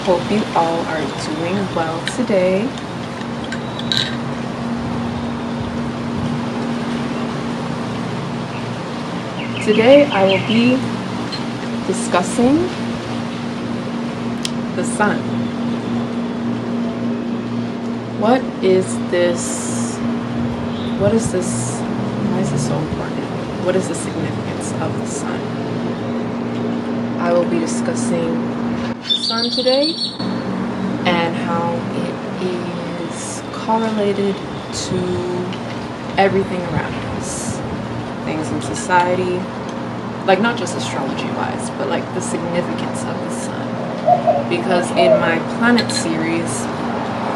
Hope you all are doing well today. Today I will be discussing the sun. What is this? Why is this so important? What is the significance of the sun? I will be discussing the sun today and how it is correlated to everything around us. Things in society, like not just astrology wise, but like the significance of the sun. Because in my planet series,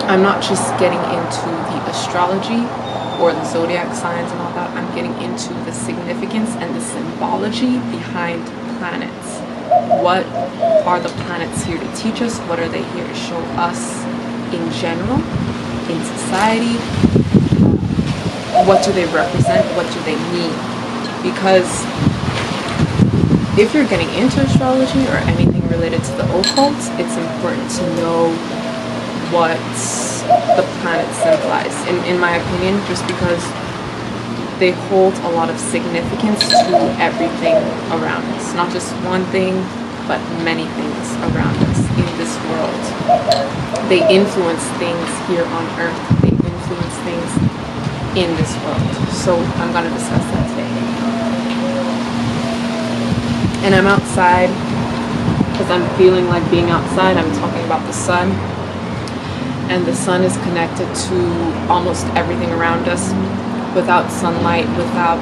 I'm not just getting into the astrology or the zodiac signs and all that. I'm getting into the significance and the symbology behind planets. What are the planets here to teach us? What are they here to show us in general, in society? What do they represent? What do they mean? Because if you're getting into astrology or anything related to the occult, it's important to know what the planets symbolize, in my opinion, just because they hold a lot of significance to everything around us. Not just one thing, but many things around us in this world. They influence things here on Earth. They influence things in this world. So I'm going to discuss that today. And I'm outside because I'm feeling like being outside. I'm talking about the sun. And the sun is connected to almost everything around us. Without sunlight, without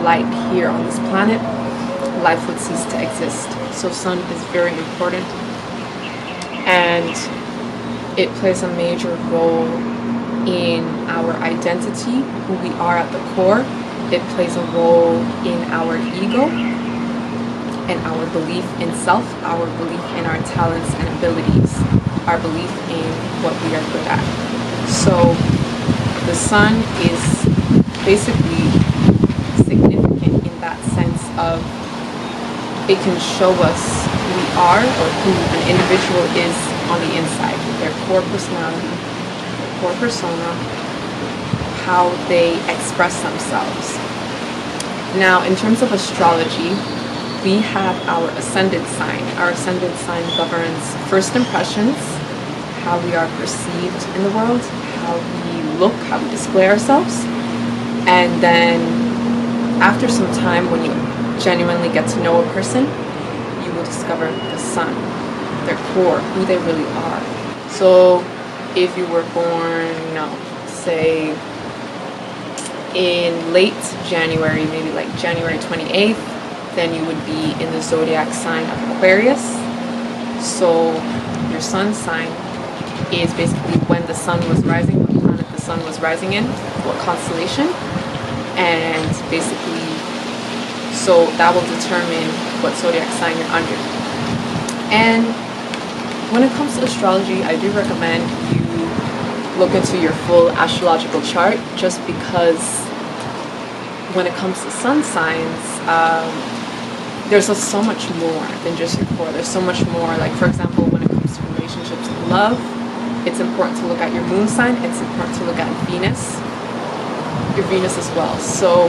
light here on this planet, life would cease to exist. So sun is very important. And it plays a major role in our identity, who we are at the core. It plays a role in our ego and our belief in self, our belief in our talents and abilities, our belief in what we are good at. So the sun is basically significant in that sense of it can show us who we are or who an individual is on the inside, their core personality, their core persona, how they express themselves. Now, in terms of astrology, we have our ascendant sign. Our ascendant sign governs first impressions, how we are perceived in the world, how we look, how we display ourselves. And then after some time, when you genuinely get to know a person, you will discover the sun, their core, who they really are. So if you were born, say in late January, maybe like January 28th, then you would be in the zodiac sign of Aquarius. So your sun sign is basically when the sun was rising, what planet the sun was rising in, what constellation, and basically, so that will determine what zodiac sign you're under. And when it comes to astrology, I do recommend you look into your full astrological chart, just because when it comes to sun signs, there's so much more than just your core. There's so much more, like for example, when it comes to relationships and love, it's important to look at your moon sign. It's important to look at Venus, your Venus as well. So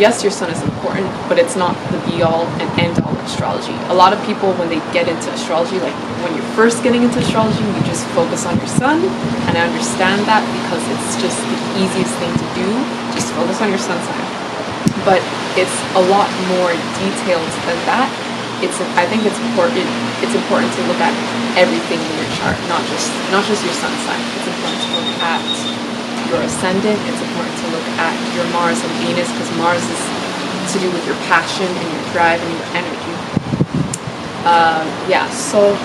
yes, your sun is important, but it's not the be-all and end-all of astrology. A lot of people, when they get into astrology, like when you're first getting into astrology, you just focus on your sun, and I understand that because it's just the easiest thing to do. Just focus on your sun sign. But it's a lot more detailed than that. I think it's important to look at everything in your chart, not just your sun sign. It's important to look at your ascendant. It's important to look at your Mars and Venus, because Mars is to do with your passion and your drive and your energy. So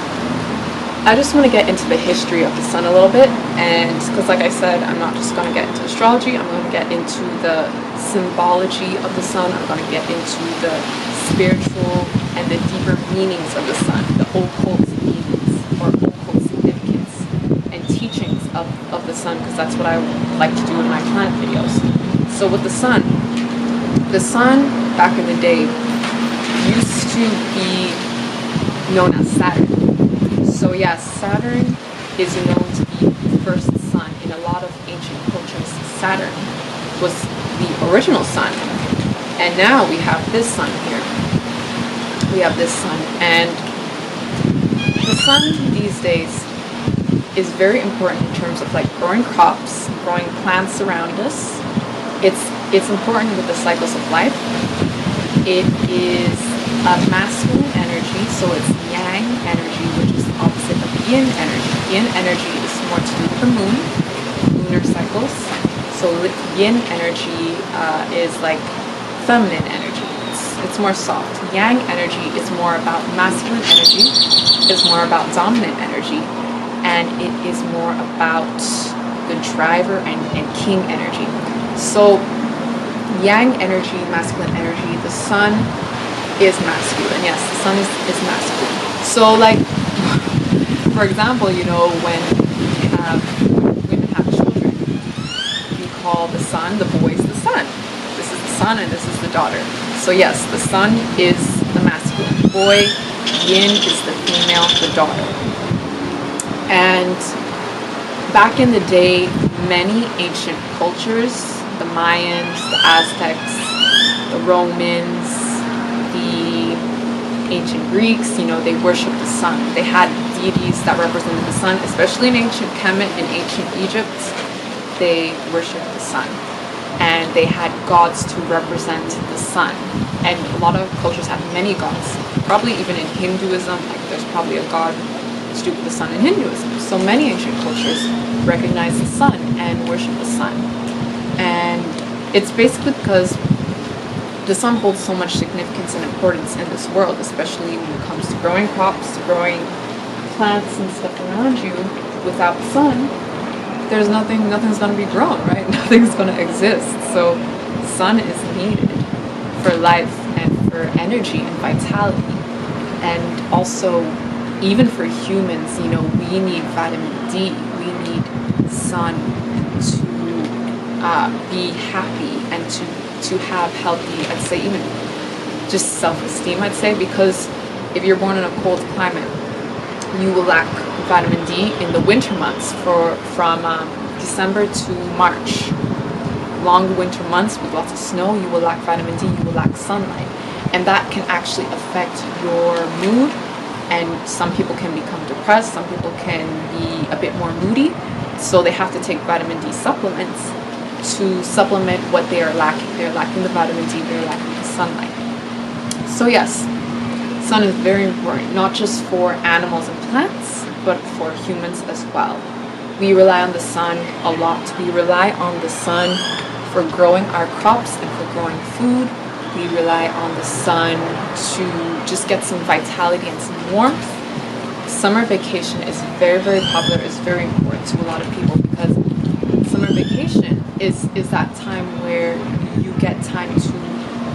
I just want to get into the history of the sun a little bit, and because like I said, I'm not just going to get into astrology, I'm going to get into the symbology of the sun. I'm going to get into the spiritual and the deeper meanings of the sun, the occult meanings or occult significance and teachings of the sun, because that's what I like to do in my planet videos. So with the sun back in the day used to be known as Saturn. So yes, Saturn is known to be the first sun. In a lot of ancient cultures, Saturn was the original sun. And now we have this sun here. We have this sun. And the sun these days is very important in terms of like growing crops, growing plants around us. It's important with the cycles of life. It is a masculine energy, so it's yang energy, which is the opposite of yin energy. Yin energy is more to do with the moon, lunar cycles. So yin energy is like feminine energy. It's more soft. Yang energy is more about masculine energy, is more about dominant energy, and it is more about the driver and king energy. So yang energy, masculine energy, the sun is masculine. Yes, the sun is masculine. So like, for example, you know, when women have children, we call the son, the boy is the son. This is the son and this is the daughter. So yes, the sun is the masculine boy, yin is the female, the daughter. And back in the day, many ancient cultures, the Mayans, the Aztecs, the Romans, the ancient Greeks, you know, they worshipped the sun. They had deities that represented the sun, especially in ancient Kemet, in ancient Egypt, they worshipped the sun. And they had gods to represent the sun. And a lot of cultures have many gods. Probably even in Hinduism, like there's probably a god to do with the sun in Hinduism. So many ancient cultures recognize the sun and worship the sun. And it's basically because the sun holds so much significance and importance in this world, especially when it comes to growing crops, growing plants and stuff around you. Without the sun, there's nothing's going to be grown, right? Nothing's going to exist. So sun is needed for life and for energy and vitality. And also, even for humans, you know, we need vitamin D. We need sun to be happy and to have healthy, I'd say even just self-esteem, I'd say, because if you're born in a cold climate, you will lack vitamin D in the winter months from December to March. Long winter months with lots of snow, you will lack vitamin D, you will lack sunlight. And that can actually affect your mood, and some people can become depressed, some people can be a bit more moody, so they have to take vitamin D supplements to supplement what they are lacking. They're lacking the vitamin D, they're lacking the sunlight. So yes, sun is very important, not just for animals and plants, but for humans as well. We rely on the sun a lot. We rely on the sun for growing our crops and for growing food. We rely on the sun to just get some vitality and some warmth. Summer vacation is very, very popular, is very important to a lot of people, because summer vacation is that time where you get time to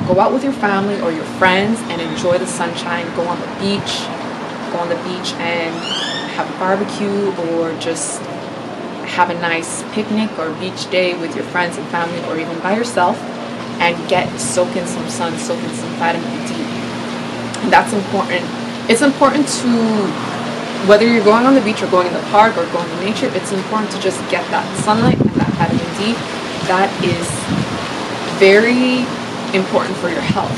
go out with your family or your friends and enjoy the sunshine, go on the beach and have a barbecue, or just have a nice picnic or beach day with your friends and family, or even by yourself, and soak in some sun, soak in some vitamin D. And that's important. It's important to, whether you're going on the beach or going in the park or going to nature, it's important to just get that sunlight and that vitamin D. That is very important for your health.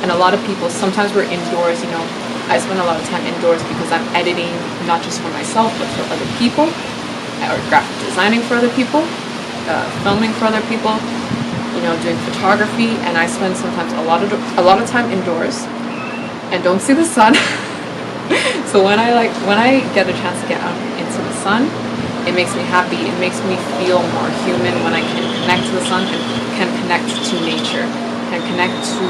And a lot of people, sometimes we're indoors, you know, I spend a lot of time indoors because I'm editing not just for myself but for other people, or graphic designing for other people, filming for other people, you know, doing photography, and I spend sometimes a lot of time indoors and don't see the sun. So when I get a chance to get out into the sun, it makes me happy. It makes me feel more human when I can connect to the sun and can connect to nature, can connect to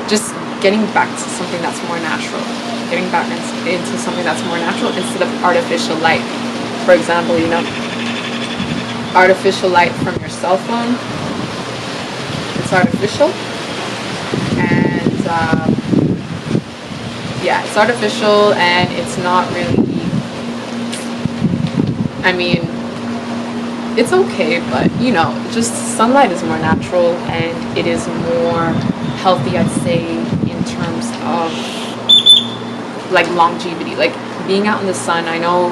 just getting back to something that's more natural, getting back into something that's more natural instead of artificial light. For example, you know, artificial light from your cell phone, it's artificial, and yeah, it's artificial, and it's not really, I mean, it's okay, but you know, just sunlight is more natural and it is more healthy, I'd say, in terms of like longevity. Like being out in the sun, I know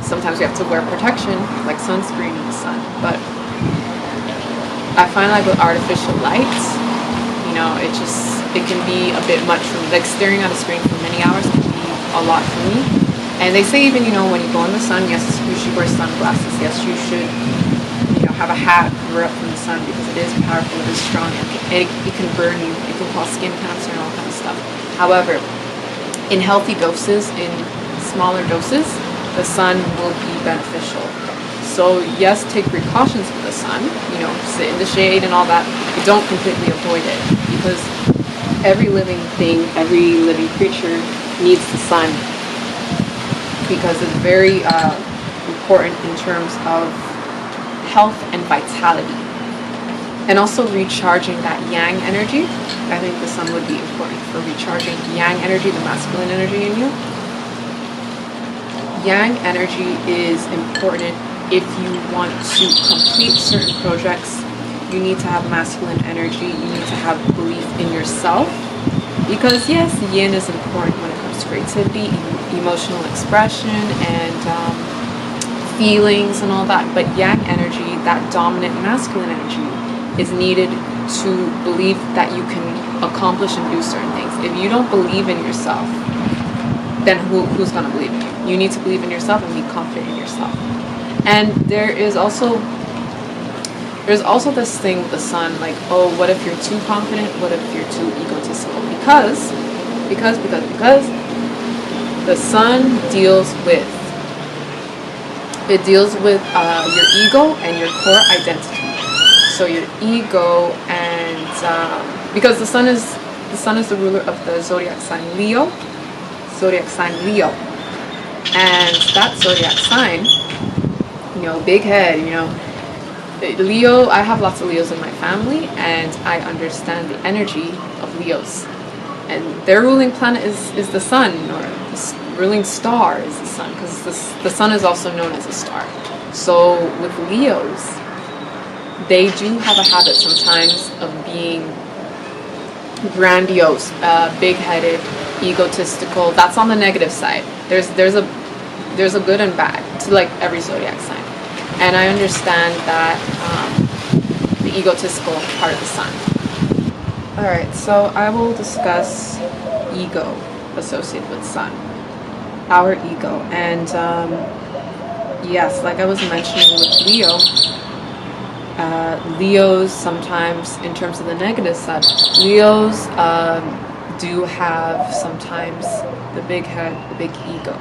sometimes we have to wear protection, like sunscreen in the sun, but I find like with artificial lights, you know, it can be a bit much for me. Like staring at a screen for many hours can be a lot for me. And they say even, you know, when you go in the sun, yes, you should wear sunglasses. Yes, you should, you know, have a hat, cover up from the sun, because it is powerful, it is strong, and it can burn you, it can cause skin cancer and all kind of stuff. However, in healthy doses, in smaller doses, the sun will be beneficial. So yes, take precautions with the sun, you know, sit in the shade and all that, but don't completely avoid it, because every living thing, every living creature needs the sun, because it's very important in terms of health and vitality, and also recharging that yang energy. I think the sun would be important for recharging yang energy, the masculine energy in you. Yang energy is important if you want to complete certain projects. You need to have masculine energy. You need to have belief in yourself, because yes, yin is important when it comes to creativity, emotional expression, and feelings and all that, but yang energy, that dominant masculine energy, is needed to believe that you can accomplish and do certain things. If you don't believe in yourself, then who's going to believe in you? You need to believe in yourself and be confident in yourself. And there's also this thing with the sun, like, oh, what if you're too confident? What if you're too egotistical? Because the sun deals with your ego and your core identity. So your ego, and because the sun is the ruler of the zodiac sign Leo, and that zodiac sign, you know, big head, you know, Leo. I have lots of Leos in my family, and I understand the energy of Leos, and their ruling planet is the sun, or the ruling star is the sun, because the sun is also known as a star. So with Leos, they do have a habit sometimes of being grandiose, big-headed, egotistical. That's on the negative side. There's a good and bad to like every zodiac sign, and I understand that the egotistical part of the sun. All right, so I will discuss ego associated with sun, our ego, and yes, like I was mentioning with Leo. Leos sometimes, in terms of the negative side, Leos do have sometimes the big head, the big ego,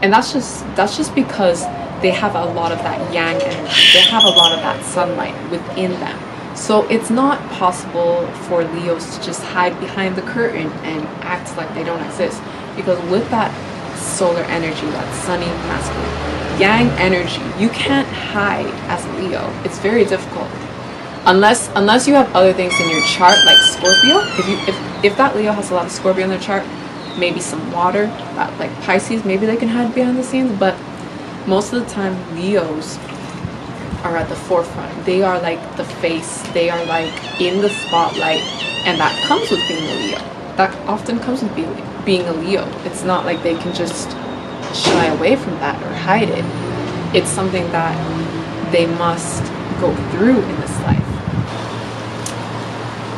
and that's just because they have a lot of that yang energy. They have a lot of that sunlight within them. So it's not possible for Leos to just hide behind the curtain and act like they don't exist, because with that solar energy, that sunny masculine yang energy, you can't hide as a Leo. It's very difficult, unless you have other things in your chart, like Scorpio. If that Leo has a lot of Scorpio in their chart, maybe some water, like Pisces, maybe they can hide behind the scenes. But most of the time, Leos are at the forefront. They are like the face. They are like in the spotlight, and that comes with being a Leo. That often comes with being a Leo. It's not like they can just shy away from that or hide it. It's something that they must go through in this life.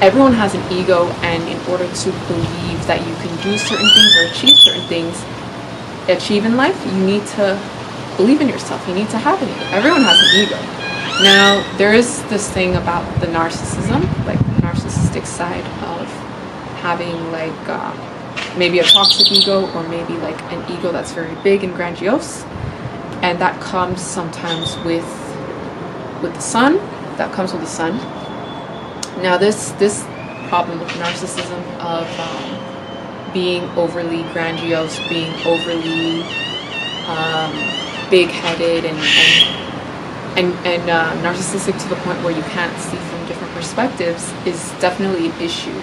Everyone has an ego, and in order to believe that you can do certain things or achieve certain things, achieve in life, you need to believe in yourself. You need to have an ego. Everyone has an ego. Now, there is this thing about the narcissism, like the narcissistic side of having like maybe a toxic ego, or maybe like an ego that's very big and grandiose, and that comes sometimes with the sun. That comes with the sun. Now this problem with narcissism of being overly grandiose, being overly big-headed and narcissistic to the point where you can't see from different perspectives is definitely an issue.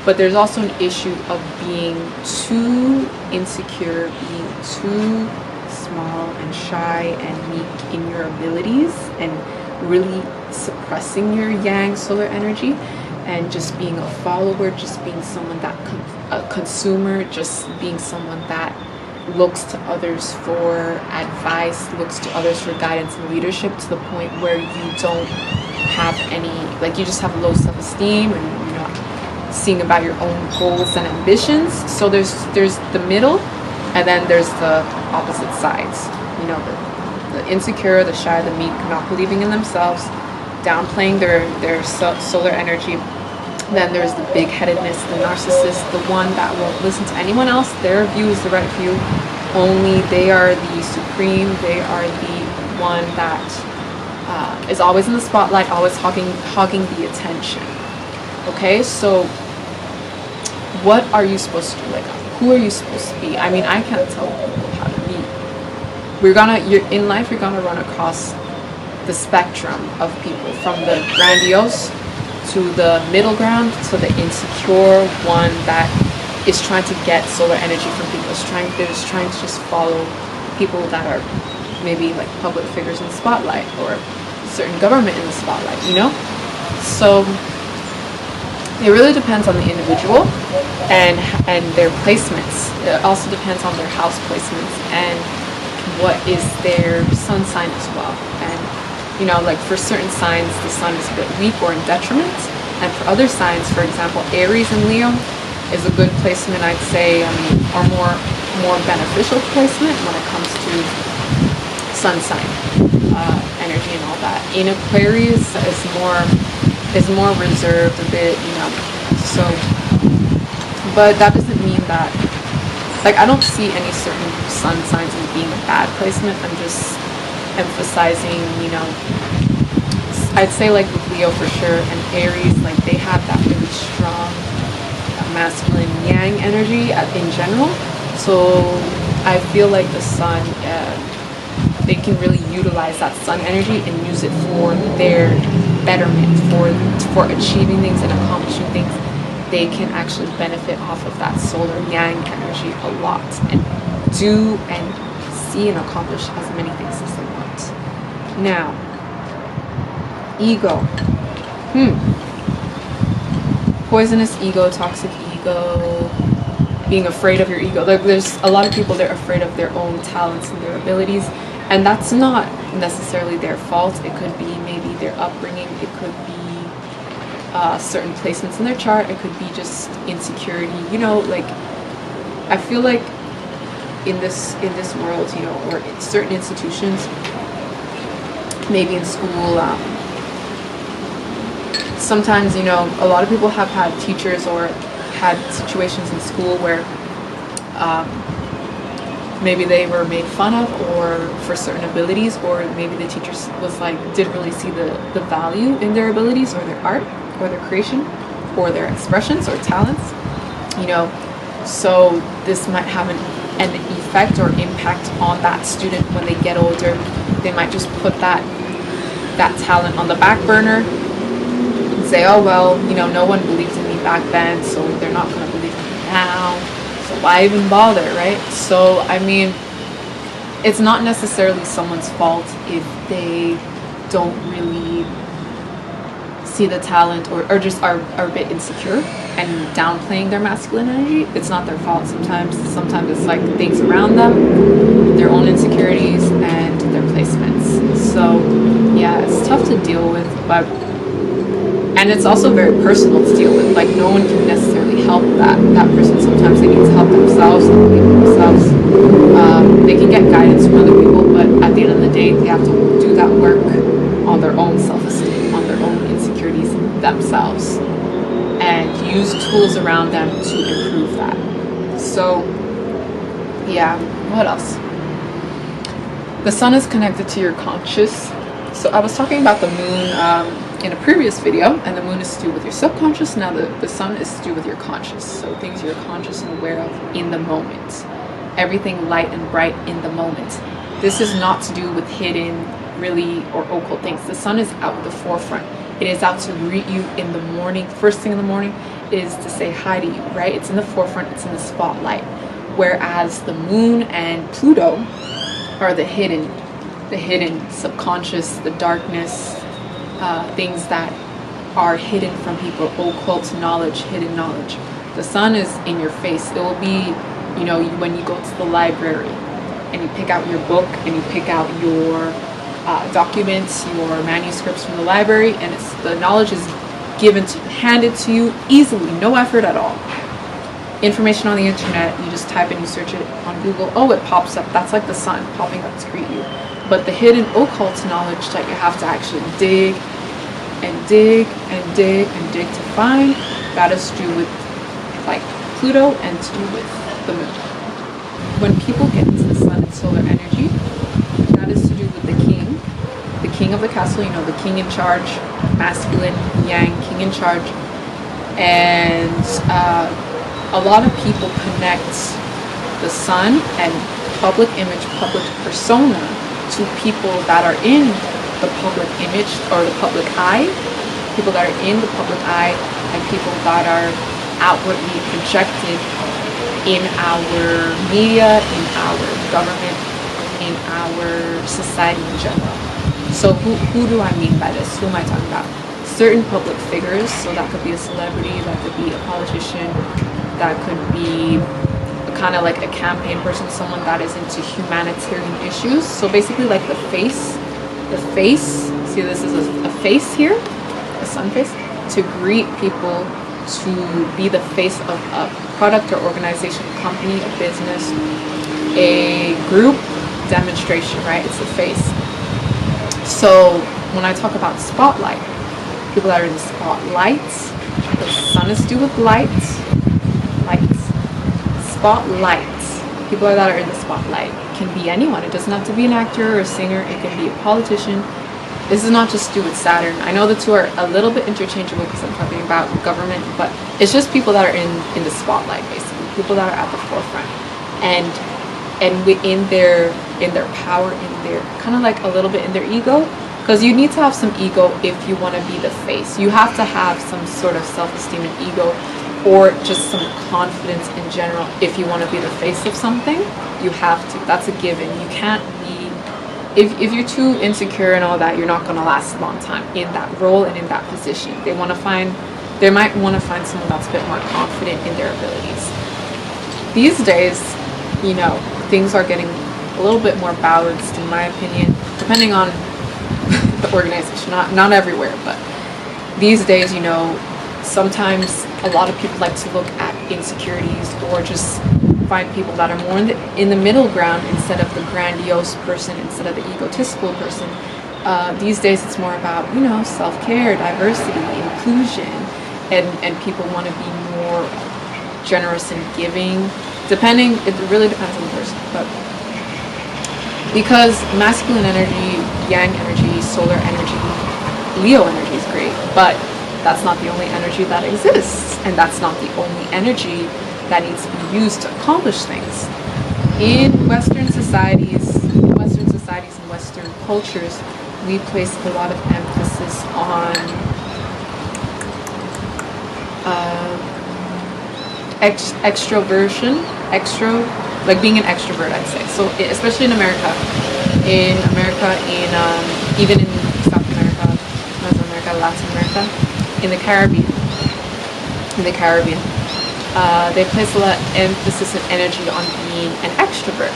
But there's also an issue of being too insecure, being too small and shy and weak in your abilities, and really suppressing your yang solar energy, and just being a follower, just being someone that a consumer, just being someone that looks to others for advice, looks to others for guidance and leadership, to the point where you don't have any, like, you just have low self-esteem and you're not seeing about your own goals and ambitions. So there's the middle, and then there's the opposite sides. You know, the insecure, the shy, the meek, not believing in themselves, downplaying their solar energy. Then there's the big-headedness, the narcissist, the one that won't listen to anyone else. Their view is the right view. Only they are the supreme. They are the one that is always in the spotlight, always hogging the attention. Okay, so what are you supposed to do? Like, who are you supposed to be? I mean, I can't tell people how to be. In life, you're gonna run across the spectrum of people, from the grandiose to the middle ground to the insecure one that is trying to get solar energy from people. They're just trying to just follow people that are maybe like public figures in the spotlight, or certain government in the spotlight, you know? So it really depends on the individual and their placements. It also depends on their house placements and what is their sun sign as well. And you know, like for certain signs, the sun is a bit weak or in detriment. And for other signs, for example, Aries and Leo is a good placement, I'd say, or more beneficial placement when it comes to sun sign energy and all that. In Aquarius is more reserved a bit, you know. So, but that doesn't mean that, like, I don't see any certain sun signs as being a bad placement. I'm just emphasizing, you know, I'd say like with Leo for sure, and Aries, like they have that really strong masculine yang energy in general. So I feel like the sun, they can really utilize that sun energy and use it for their betterment, for achieving things and accomplishing things. They can actually benefit off of that solar yang energy a lot, and do and see and accomplish as many things as they want. Now, ego. Poisonous ego, toxic ego, being afraid of your ego. Like, there's a lot of people, they're afraid of their own talents and their abilities, and that's not necessarily their fault. It could be maybe their upbringing, it could be certain placements in their chart, it could be just insecurity, you know. Like, I feel like in this world, you know, or in certain institutions, maybe in school, sometimes, you know, a lot of people have had teachers or had situations in school where maybe they were made fun of or for certain abilities, or maybe the teacher was like, didn't really see the value in their abilities or their art or their creation or their expressions or talents, you know. So this might have an effect or impact on that student when they get older. They might just put that talent on the back burner and say, oh well, you know, no one believed in me back then, so they're not going to believe in me now, so why even bother, right? So I mean, it's not necessarily someone's fault if they don't really see the talent, or just are a bit insecure and downplaying their masculine energy. It's not their fault. Sometimes it's like things around them, their own insecurities and their placements. So yeah, it's tough to deal with, but, and it's also very personal to deal with. Like, no one can necessarily help that person. Sometimes they need to help themselves and believe in themselves. They can get guidance from other people, but at the end of the day, they have to do that work on their own self-esteem, on their own insecurities themselves, and use tools around them to improve that. So yeah, what else? The sun is connected to your conscious. So I was talking about the moon in a previous video, and the moon is to do with your subconscious. Now the sun is to do with your conscious, so things you're conscious and aware of in the moment, everything light and bright in the moment. This is not to do with hidden, really, or occult things. The sun is out at the forefront. It is out to greet you in the morning. First thing in the morning is to say hi to you, right? It's in the forefront, it's in the spotlight. Whereas the moon and Pluto are the hidden subconscious, the darkness, things that are hidden from people, occult knowledge, hidden knowledge. The sun is in your face. It will be You know, when you go to the library and you pick out your book and you pick out your documents, your manuscripts from the library, and the knowledge is handed to you easily, no effort at all. Information on the internet, you just type and you search it on Google, oh, it pops up. That's like the sun popping up to greet you. But the hidden occult knowledge that you have to actually dig and dig and dig and dig to find, that is to do with like Pluto and to do with the moon. When people get into the sun and solar energy, that is to do with the king of the castle, you know, the king in charge, masculine, yang, king in charge. And a lot of people connect the sun and public image, public persona to people that are in the public image or the public eye, people that are in the public eye, and people that are outwardly projected in our media, in our government, in our society in general. So who do I mean by this? Who am I talking about? Certain public figures, so that could be a celebrity, that could be a politician, that could be kind of like a campaign person, someone that is into humanitarian issues. So basically like the face, see this is a face here, a sun face, to greet people, to be the face of a product or organization, a company, a business, a group, demonstration, right? It's the face. So when I talk about spotlight, people that are in the spotlight, the sun is to do with lights, spotlights. People that are in the spotlight can be anyone. It doesn't have to be an actor or a singer. It can be a politician. This is not just to do with Saturn. I know the two are a little bit interchangeable because I'm talking about government, but it's just people that are in the spotlight, basically. People that are at the forefront, and in their power, in their kind of like a little bit in their ego, because you need to have some ego if you want to be the face. You have to have some sort of self-esteem and ego, or just some confidence in general. If you want to be the face of something, you have to. That's a given. You can't be, if you're too insecure and all that, you're not going to last a long time in that role and in that position. They might want to find someone that's a bit more confident in their abilities. These days, you know, things are getting a little bit more balanced, in my opinion, depending on the organization. Not everywhere, but these days, you know, sometimes a lot of people like to look at insecurities or just find people that are more in the middle ground instead of the grandiose person, instead of the egotistical person. These days it's more about, you know, self-care, diversity, inclusion, and people want to be more generous and giving. It really depends on the person, but because masculine energy, yang energy, solar energy, Leo energy is great, but that's not the only energy that exists, and that's not the only energy that needs to be used to accomplish things. In Western societies and Western cultures, we place a lot of emphasis on extroversion, like being an extrovert, I'd say. So especially in America, even in South America, North America, Latin America, in the Caribbean, they place a lot of emphasis and energy on being an extrovert.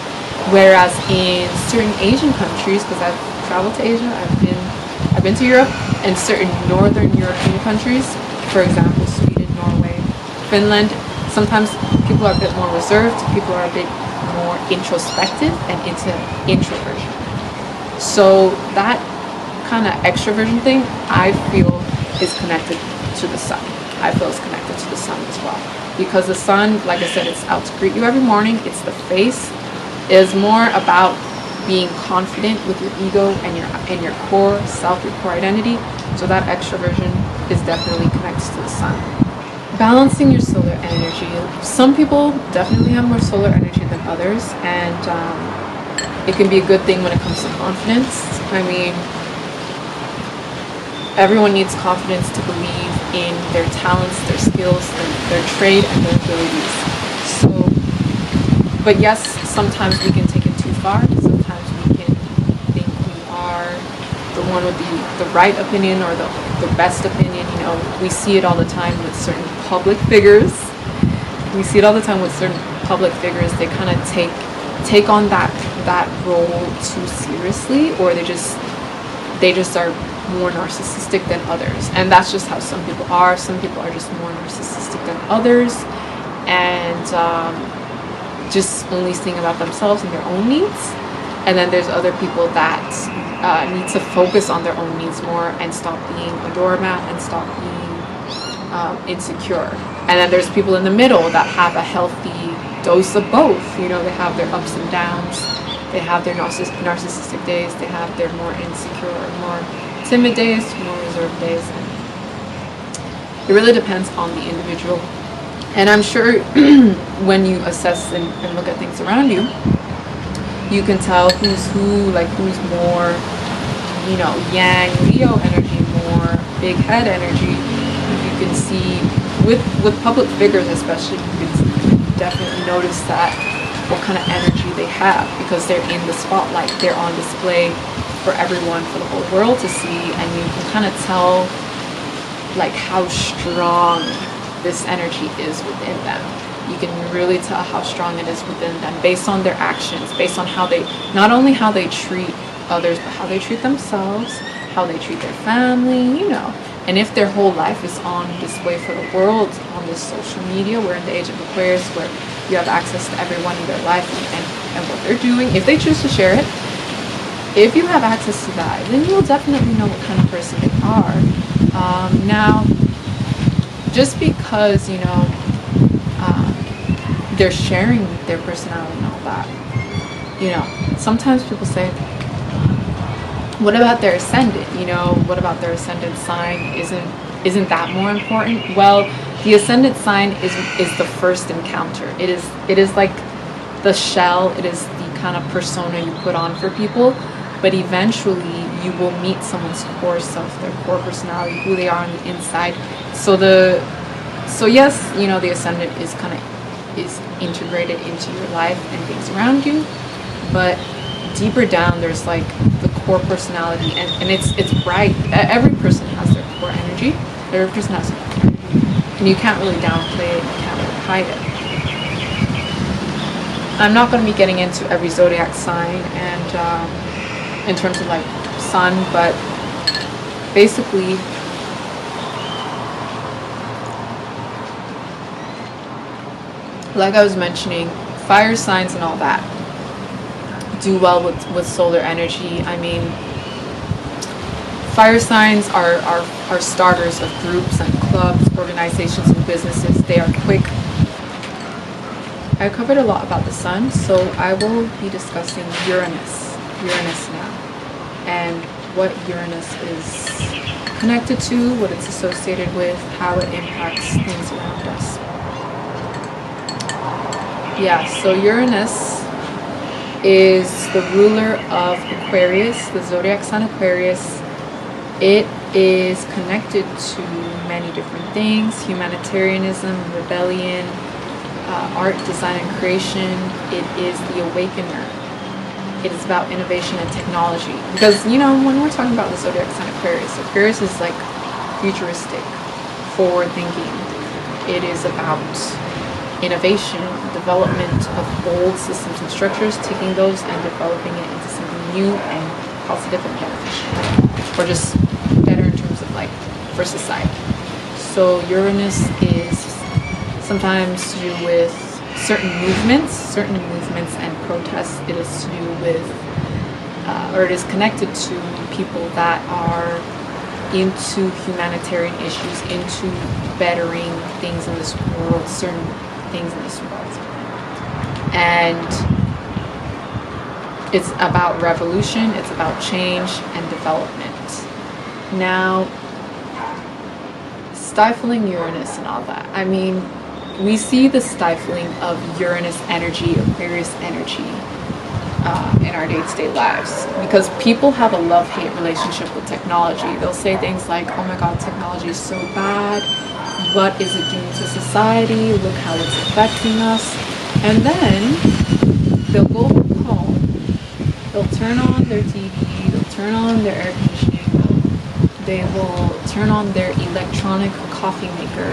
Whereas in certain Asian countries, because I've traveled to Asia, I've been to Europe, and certain Northern European countries, for example, Sweden, Norway, Finland, sometimes people are a bit more reserved, people are a bit more introspective and into introversion. So that kind of extroversion thing, I feel, is connected to the sun. I feel it's connected to the sun as well. Because the sun, like I said, it's out to greet you every morning. It's the face. It is more about being confident with your ego and your core self, your core identity. So that extroversion is definitely connected to the sun. Balancing your solar energy. Some people definitely have more solar energy than others, and it can be a good thing when it comes to confidence. I mean, everyone needs confidence to believe in their talents, their skills, their trade, and their abilities. So, but yes, sometimes we can take it too far. Sometimes we can think we are the one with the right opinion or the best opinion. You know, we see it all the time with certain public figures. We see it all the time with certain public figures, they kind of take on that role too seriously, or they just are more narcissistic than others. And that's just how some people are. Some people are just more narcissistic than others, and just only think about themselves and their own needs. And then there's other people that need to focus on their own needs more and stop being a doormat and stop being insecure. And then there's people in the middle that have a healthy dose of both. You know, they have their ups and downs. They have their narcissistic days. They have their more insecure, more timid days, more reserved days. And it really depends on the individual. And I'm sure when you assess and look at things around you, you can tell who's who, like who's more, you know, yang, Leo energy, more big head energy. You can see with public figures especially, you can definitely notice that what kind of energy they have, because they're in the spotlight, they're on display for everyone, for the whole world to see, and you can kind of tell like how strong this energy is within them. You can really tell how strong it is within them based on their actions, based on how they, not only how they treat others, but how they treat themselves, how they treat their family, you know. And if their whole life is on display for the world on this social media, we're in the age of Aquarius, where you have access to everyone in their life and what they're doing. If they choose to share it, if you have access to that, then you'll definitely know what kind of person they are. Now, just because, you know, they're sharing their personality and all that, you know, sometimes people say, what about their ascendant? You know, what about their ascendant sign? Isn't that more important? Well, the ascendant sign is the first encounter. It is like the shell. It is the kind of persona you put on for people. But eventually, you will meet someone's core self, their core personality, who they are on the inside. So yes, you know, the ascendant is integrated into your life and things around you. But deeper down, there's like the core personality, and it's bright. Every person has their core energy. Every person has their core energy, and you can't really downplay it. You can't really hide it. I'm not going to be getting into every zodiac sign and in terms of like sun, but basically, like I was mentioning, fire signs and all that do well with solar energy. I mean, fire signs are starters of groups and clubs, organizations, and businesses. They are quick. I covered a lot about the sun, so I will be discussing Uranus now, and what Uranus is connected to, what it's associated with, how it impacts things around us. Yeah, so Uranus is the ruler of Aquarius, the zodiac sign Aquarius. It is connected to many different things: humanitarianism, rebellion, art, design, and creation. It is the awakener. It is about innovation and technology. Because, you know, when we're talking about the zodiac sign Aquarius is like futuristic, forward thinking. It is about innovation, development of old systems and structures, taking those and developing it into something new and positive and beneficial, or just better in terms of like for society. So Uranus is sometimes to do with certain movements and protests. It is to do with, or it is connected to people that are into humanitarian issues, into bettering things in this world, certain things in this world. And it's about revolution, it's about change and development. Now, stifling Uranus and all that. I mean, we see the stifling of Uranus energy, Aquarius energy in our day-to-day lives, because people have a love-hate relationship with technology. They'll say things like, oh my god, technology is so bad, what is it doing to society, look how it's affecting us. And then they'll go home, they'll turn on their TV, they'll turn on their air conditioning, they will turn on their electronic coffee maker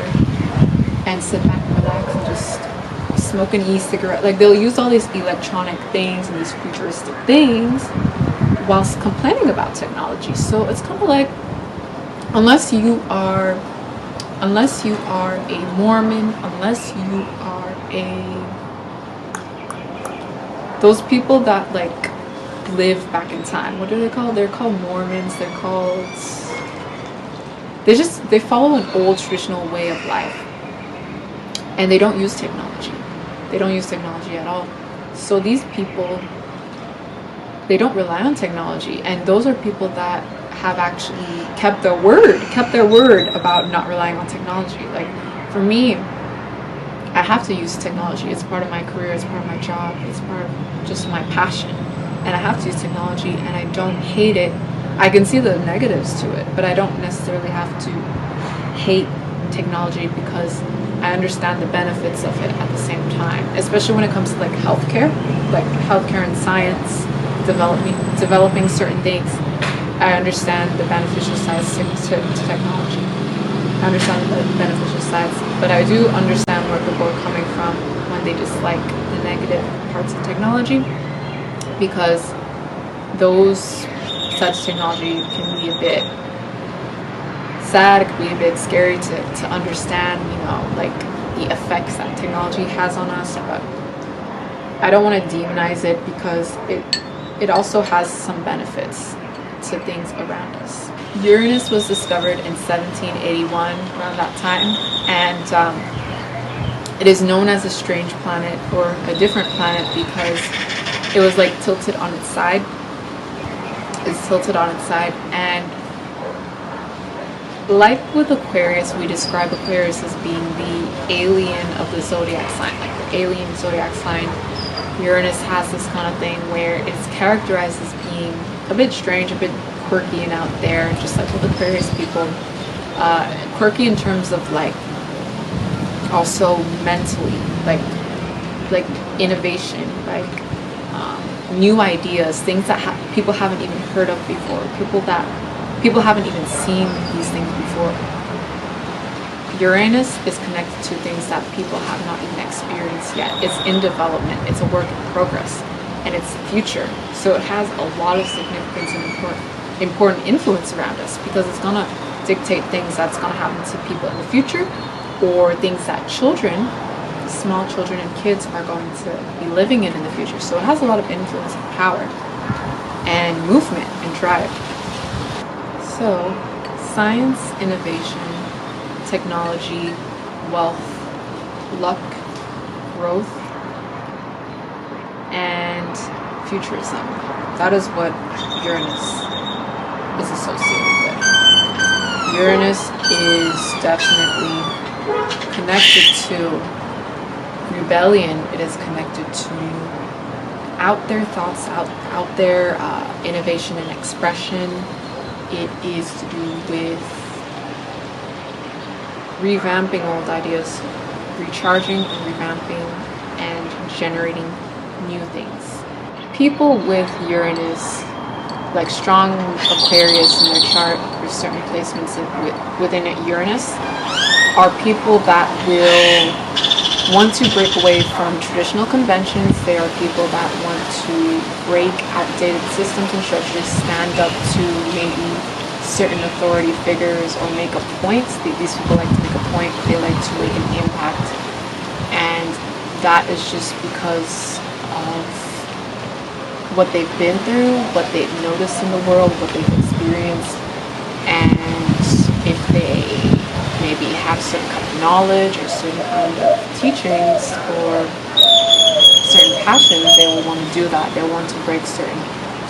and sit back and relax and just smoke an e-cigarette. Like, they'll use all these electronic things and these futuristic things whilst complaining about technology. So it's kind of like, unless you are a Mormon, unless you are those people that like live back in time, what are they called? They're called Mormons. They're called, they follow an old traditional way of life, and they don't use technology. They don't use technology at all. So these people, they don't rely on technology, and those are people that have actually kept their word about not relying on technology. Like, for me, I have to use technology. It's part of my career, it's part of my job, it's part of just my passion, and I have to use technology, and I don't hate it. I can see the negatives to it, but I don't necessarily have to hate technology, because I understand the benefits of it at the same time, especially when it comes to like healthcare and science, developing certain things. I understand the beneficial sides to technology. I understand the beneficial sides, but I do understand where people are coming from when they dislike the negative parts of technology, because those sides of technology can be a bit sad, it can be a bit scary to understand, like the effects that technology has on us. But I don't want to demonize it, because it also has some benefits to things around us. Uranus was discovered in 1781, around that time, and it is known as a strange planet, or a different planet, because it was like tilted on its side. It's tilted on its side, and like with Aquarius, we describe Aquarius as being the alien of the zodiac sign, like the alien zodiac sign. Uranus has this kind of thing where it's characterized as being a bit strange, a bit quirky and out there, just like with Aquarius people. Quirky in terms of like also mentally, like innovation, like new ideas, things that people haven't even heard of before, people haven't even seen these things before. Uranus is connected to things that people have not even experienced yet. It's in development, it's a work in progress, and it's future. So it has a lot of significance and important influence around us, because it's gonna dictate things that's gonna happen to people in the future, or things that children, small children and kids, are going to be living in the future. So it has a lot of influence and power and movement and drive. So science, innovation, technology, wealth, luck, growth, and futurism. That is what Uranus is associated with. Uranus is definitely connected to rebellion. It is connected to out there thoughts, out there innovation and expression. It is to do with revamping old ideas, recharging and revamping and generating new things. People with Uranus, like strong Aquarius in their chart, or certain placements within Uranus, are people that will want to break away from traditional conventions. They are people that want to break outdated systems and structures, stand up to maybe certain authority figures, or make a point. These people like to make a point, they like to make an impact, and that is just because of what they've been through, what they've noticed in the world, what they've experienced, and if they maybe have certain kind of knowledge or certain kind of teachings or certain passions, they will want to do that. They want to break certain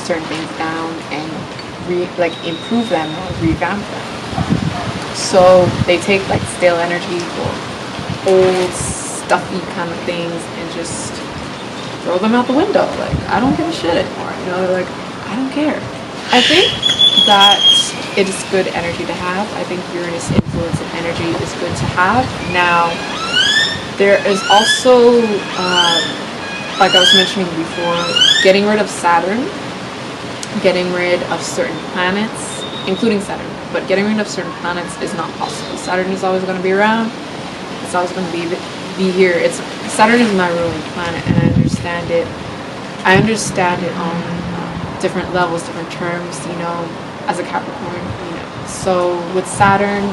things down and improve them or revamp them. So they take like stale energy or old stuffy kind of things and just throw them out the window. Like, I don't give a shit anymore. They're like, I don't care. I think that it is good energy to have. I think Uranus influence and energy is good to have. Now, there is also, like I was mentioning before, getting rid of Saturn, getting rid of certain planets, including Saturn, but getting rid of certain planets is not possible. Saturn is always going to be around. It's always going to be here. It's Saturn is my ruling planet, and I understand it. I understand it on different levels, different terms, you know, as a Capricorn, you know. So with Saturn,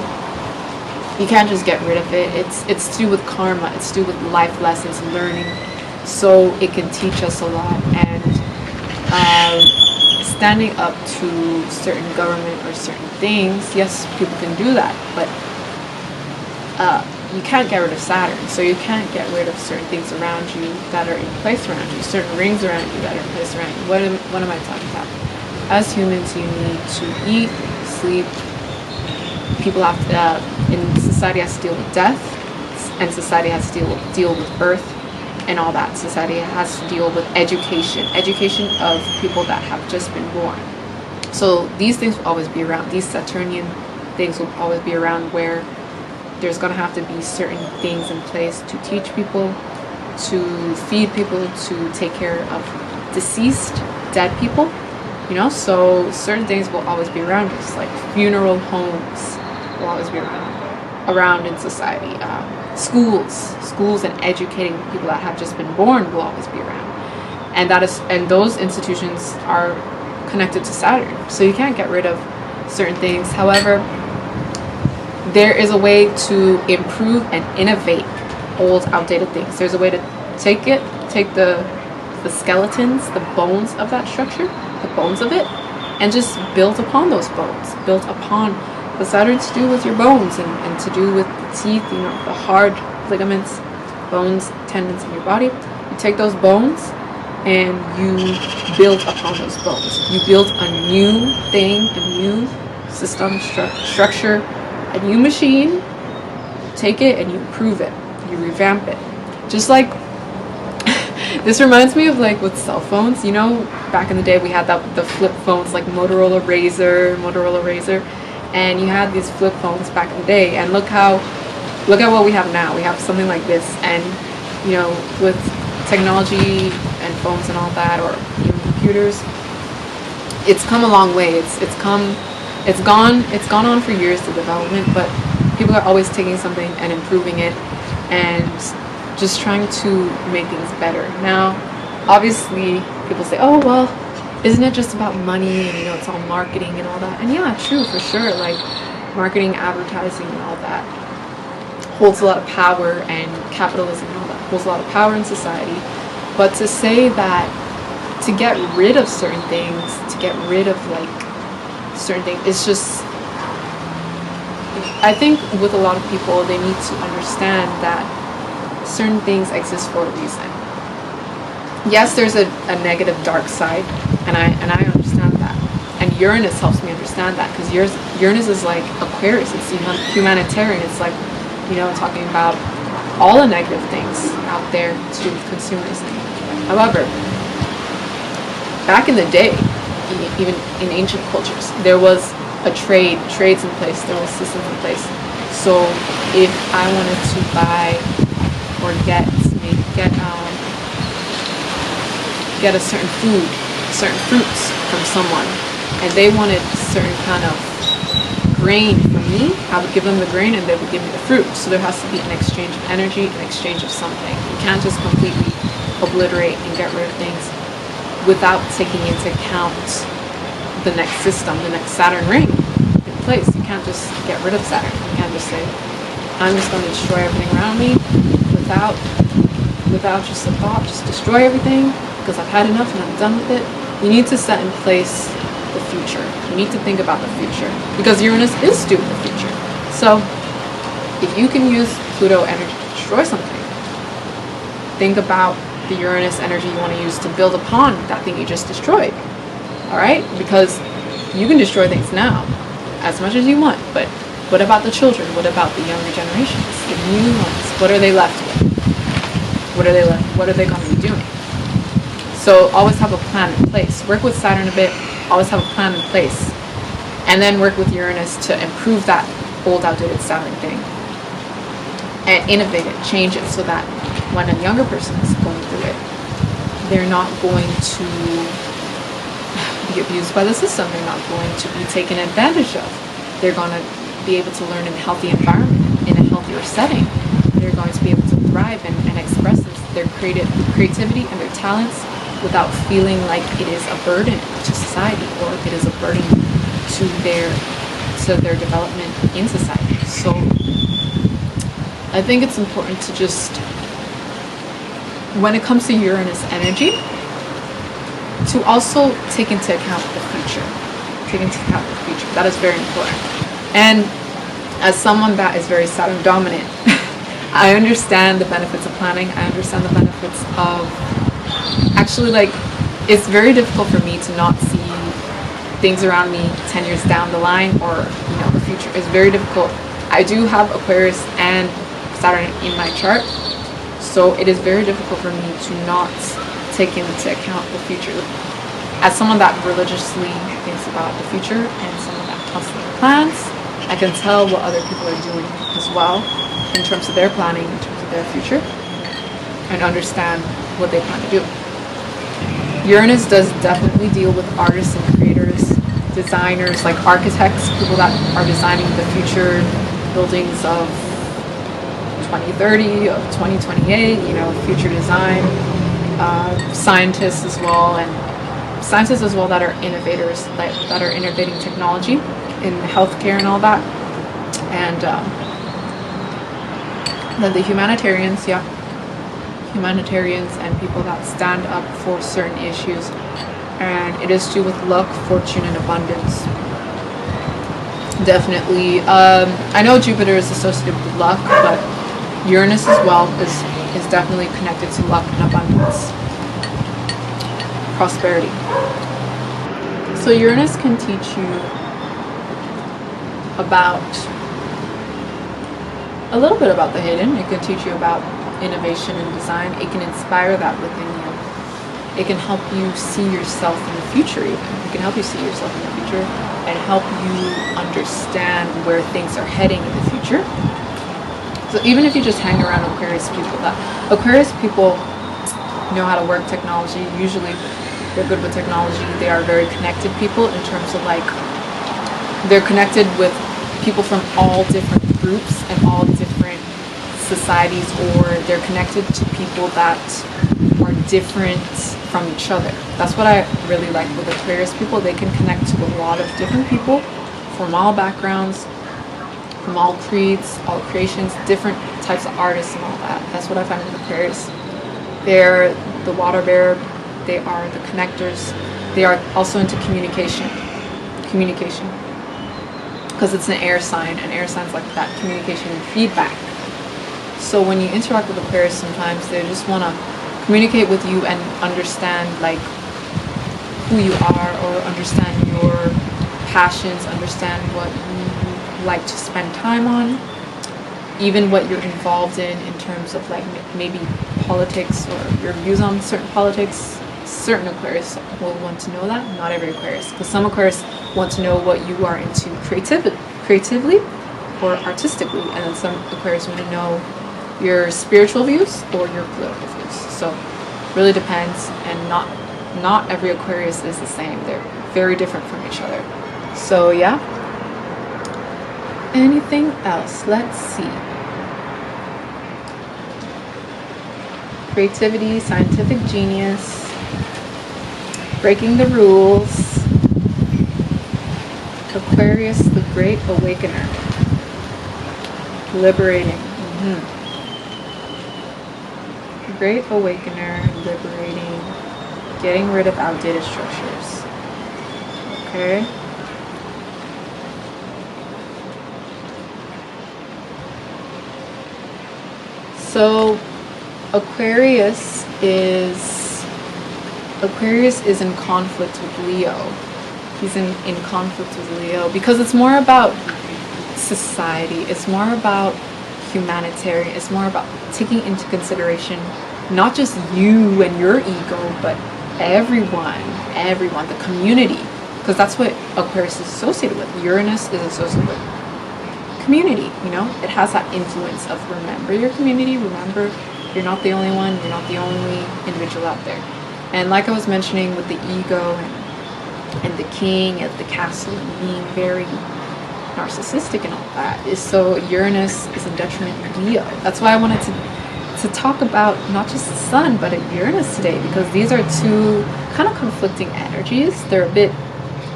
you can't just get rid of it. It's to do with karma. It's to do with life lessons, learning. So it can teach us a lot. And standing up to certain government or certain things, yes, people can do that, but you can't get rid of Saturn. So you can't get rid of certain things around you that are in place around you, certain rings around you that are in place around you. What am I talking about? As humans, you need to eat, sleep. People have to, in society has to deal with death, and society has to deal with birth and all that. Society has to deal with education of people that have just been born. So these things will always be around. These Saturnian things will always be around, where there's going to have to be certain things in place to teach people, to feed people, to take care of deceased, dead people, you know. So certain things will always be around us, like funeral homes will always be around in society. Schools and educating people that have just been born will always be around, and those institutions are connected to Saturn. So you can't get rid of certain things. However, there is a way to improve and innovate old, outdated things. There's a way to take the skeletons, the bones of that structure, the bones of it, and just build upon those bones, build upon the Saturn to do with your bones and to do with the teeth, you know, the hard ligaments, bones, tendons in your body. You take those bones and you build upon those bones. You build a new thing, a new system, structure, a new machine. Take it and you improve it, you revamp it. Just like this reminds me of like with cell phones, you know, back in the day we had the flip phones, like Motorola Razr, and you had these flip phones back in the day, and look at what we have now. We have something like this, and you know, with technology and phones and all that, or even computers, it's come a long way. It's gone on for years, the development, but people are always taking something and improving it and just trying to make things better. Now, obviously, people say, oh, well, isn't it just about money, and you know, it's all marketing and all that? And yeah, true, for sure, like marketing, advertising and all that holds a lot of power, and capitalism and all that holds a lot of power in society. But to say that to get rid of certain things, to get rid of like certain things, it's just, I think with a lot of people, they need to understand that certain things exist for a reason. Yes, there's a negative dark side, and I understand that, and Uranus helps me understand that, because Uranus is like Aquarius. It's humanitarian. It's like, you know, talking about all the negative things out there to do with consumerism. However, back in the day, even in ancient cultures, there was a trades in place, there was systems in place. So if I wanted to buy or get a certain food, certain fruits from someone, and they wanted certain kind of grain from me, I would give them the grain and they would give me the fruit. So there has to be an exchange of energy, an exchange of something. You can't just completely obliterate and get rid of things without taking into account the next system, the next Saturn ring in place. You can't just get rid of Saturn. You can't just say, I'm just going to destroy everything around me without just a thought, just destroy everything because I've had enough and I'm done with it. You need to set in place the future. You need to think about the future, because Uranus is to do with the future. So if you can use Pluto energy to destroy something, think about the Uranus energy you want to use to build upon that thing you just destroyed. Alright? Because you can destroy things now as much as you want, but what about the children? What about the younger generations, the new ones? What are they left with? What are they going to be doing? So always have a plan in place. Work with Saturn a bit, always have a plan in place, and then work with Uranus to improve that old, outdated Saturn thing and innovate it, change it, so that when a younger person is going through it, they're not going to be abused by the system. They're not going to be taken advantage of. They're going to be able to learn in a healthy environment, in a healthier setting. They're going to be able to thrive and and expresses their creativity and their talents without feeling like it is a burden to society, or it is a burden to their development in society. So I think it's important to just, when it comes to Uranus energy, to also take into account the future. That is very important. And as someone that is very Saturn dominant, I understand the benefits of planning. I understand the benefits of actually, like, it's very difficult for me to not see things around me 10 years down the line, or, you know, the future. It's very difficult. I do have Aquarius and Saturn in my chart, so it is very difficult for me to not take into account the future. As someone that religiously thinks about the future and someone that constantly plans, I can tell what other people are doing as well in terms of their planning, in terms of their future, and understand what they plan to do. Uranus does definitely deal with artists and creators, designers, like architects, people that are designing the future buildings of 2030, of 2028, you know, future design, scientists as well, and scientists as well that are innovators, that are innovating technology in healthcare and all that. And then the humanitarians, humanitarians and people that stand up for certain issues. And it is to do with luck, fortune, and abundance. Definitely. I know Jupiter is associated with luck, but Uranus as well is definitely connected to luck and abundance, prosperity. So Uranus can teach you about a little bit about the hidden. It can teach you about innovation and design. It can inspire that within you. It can help you see yourself in the future even. It can help you see yourself in the future and help you understand where things are heading in the future. So even if you just hang around Aquarius people know how to work technology. Usually they're good with technology. They are very connected people in terms of, like, they're connected with people from all different groups and all different societies, or they're connected to people that are different from each other. That's what I really like with Aquarius people. They can connect to a lot of different people from all backgrounds, from all creeds, all creations, different types of artists and all that. That's what I find with Aquarius. They're the water bearer. They are the connectors. They are also into communication. Because it's an air sign, and air signs like that, communication and feedback. So when you interact with Aquarius, sometimes they just want to communicate with you and understand, like, who you are, or understand your passions, understand what you like to spend time on, even what you're involved in terms of, like, maybe politics or your views on certain politics. Certain Aquarius will want to know that, not every Aquarius, because some Aquarius want to know what you are into creatively or artistically, and then some Aquarius want to know your spiritual views or your political views. So it really depends, and not every Aquarius is the same. They're very different from each other. So yeah. Anything else? Let's see. Creativity, scientific genius, breaking the rules. Aquarius, the Great Awakener, liberating. Great Awakener, liberating, getting rid of outdated structures. Okay. So Aquarius is in conflict with Leo. He's in conflict with Leo because it's more about society. It's more about humanitarian. It's more about taking into consideration not just you and your ego, but everyone, the community, because that's what Aquarius is associated with. Uranus is associated with community. You know, it has that influence of remember your community. Remember, you're not the only one. You're not the only individual out there. And like I was mentioning with the ego and the king at the castle and being very narcissistic and all that, is so Uranus is in detriment of Leo. That's why I wanted to to talk about not just the sun, but Uranus today, because these are two kind of conflicting energies. They're a bit,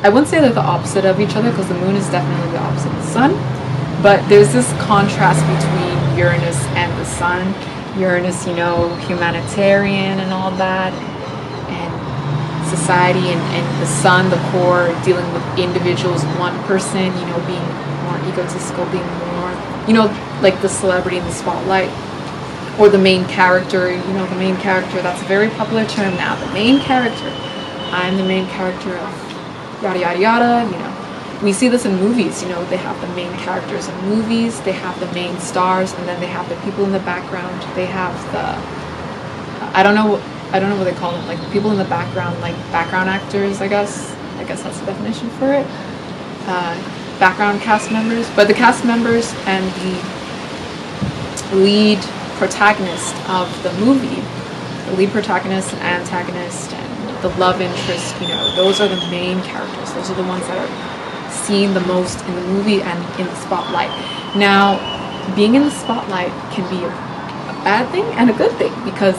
I wouldn't say they're the opposite of each other, because the moon is definitely the opposite of the sun, but there's this contrast between Uranus and the sun. Uranus, you know, humanitarian and all that, and society, and the sun, the core, dealing with individuals, one person, you know, being more egotistical, being more, you know, like the celebrity in the spotlight, or the main character, you know, the main character, that's a very popular term now, the main character. I'm the main character of yada yada yada, you know. We see this in movies, you know, they have the main characters in movies, they have the main stars, and then they have the people in the background. They have the, I don't know what they call them, like the people in the background, like background actors, I guess that's the definition for it. Background cast members, but the cast members and the lead protagonist of the movie, the lead protagonist and antagonist and the love interest, you know, those are the main characters. Those are the ones that are seen the most in the movie and in the spotlight. Now, being in the spotlight can be a bad thing and a good thing, because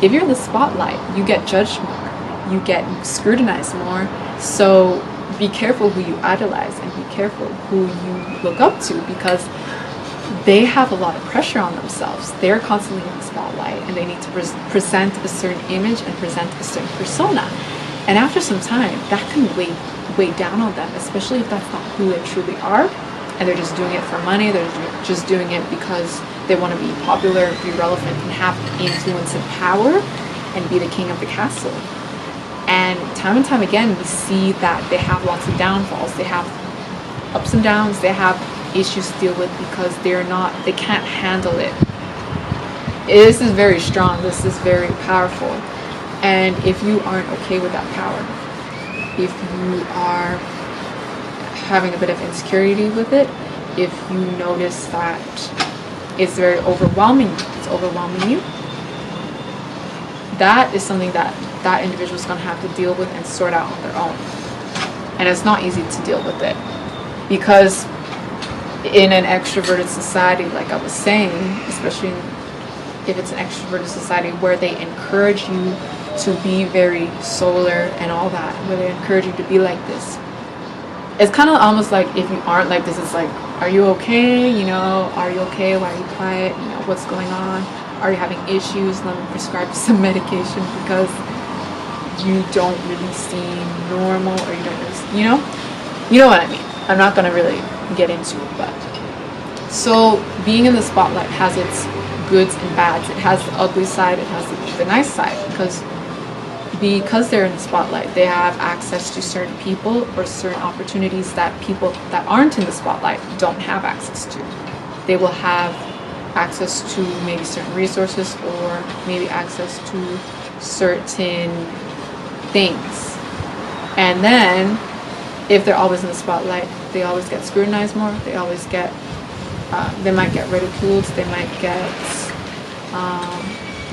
if you're in the spotlight, you get judged more, you get scrutinized more. So be careful who you idolize and be careful who you look up to, because they have a lot of pressure on themselves. They're constantly in the spotlight and they need to present a certain image and present a certain persona. And after some time, that can weigh down on them, especially if that's not who they truly are, and they're just doing it for money, they're just doing it because they want to be popular, be relevant, and have influence and power, and be the king of the castle. And time again, we see that they have lots of downfalls, they have ups and downs, they have issues to deal with, because they can't handle it. This is very strong, this is very powerful. And if you aren't okay with that power, if you are having a bit of insecurity with it, if you notice that it's very overwhelming, it's overwhelming you, that is something that that individual is going to have to deal with and sort out on their own. And it's not easy to deal with it, because in an extroverted society, like I was saying, especially if it's an extroverted society where they encourage you to be very solar and all that, where they encourage you to be like this, it's kind of almost like if you aren't like this, it's like, are you okay? You know, are you okay? Why are you quiet? You know, what's going on? Are you having issues? Let me prescribe you some medication because you don't really seem normal, or you don't really, you know what I mean. I'm not going to really get into it, but so being in the spotlight has its goods and bads. It has the ugly side, it has the nice side, because they're in the spotlight, they have access to certain people or certain opportunities that people that aren't in the spotlight don't have access to. They will have access to maybe certain resources, or maybe access to certain things. And then if they're always in the spotlight, they always get scrutinized more, they always get they might get ridiculed, they might get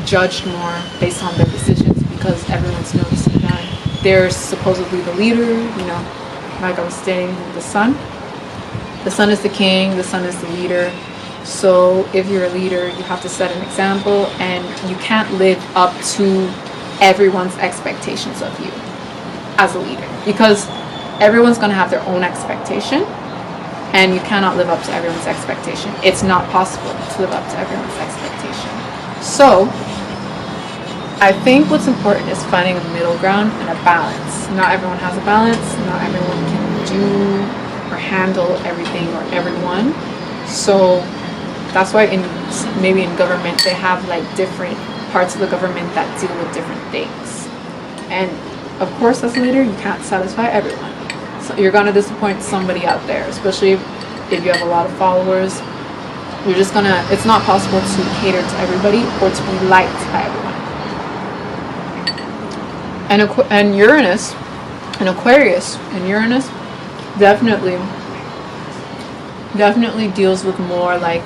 judged more based on their decisions, because everyone's noticing that they're supposedly the leader, you know, like I was stating with the sun. The sun is the king, the sun is the leader. So if you're a leader, you have to set an example, and you can't live up to everyone's expectations of you as a leader, because everyone's going to have their own expectation, and you cannot live up to everyone's expectation. It's not possible to live up to everyone's expectation. So I think what's important is finding a middle ground and a balance. Not everyone has a balance. Not everyone can do or handle everything or everyone. So that's why maybe in government they have like different parts of the government that deal with different things. And of course, as a leader, you can't satisfy everyone. So you're going to disappoint somebody out there, especially if you have a lot of followers. It's not possible to cater to everybody or to be liked by everyone. And Uranus and Aquarius and Uranus definitely deals with more like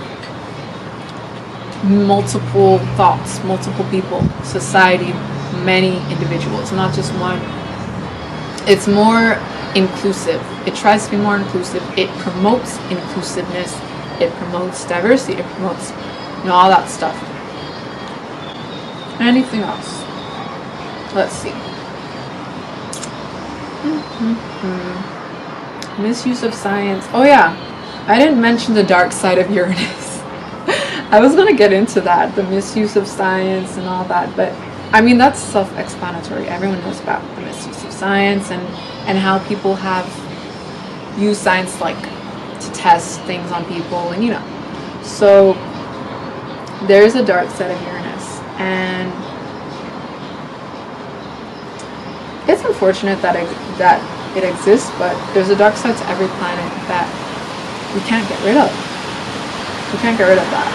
multiple thoughts, multiple people, society, many individuals, not just one. It's more inclusive. It tries to be more inclusive. It promotes inclusiveness. It promotes diversity. It promotes, all that stuff. Anything else? Let's see. Misuse of science. Oh yeah, I didn't mention the dark side of Uranus. I was gonna get into that, the misuse of science and all that, but I mean that's self-explanatory. Everyone knows about the misuse of science and how people have used science like to test things on people, and you know. So there's a dark side of Uranus, and it's unfortunate that it exists, but there's a dark side to every planet that we can't get rid of. We can't get rid of that.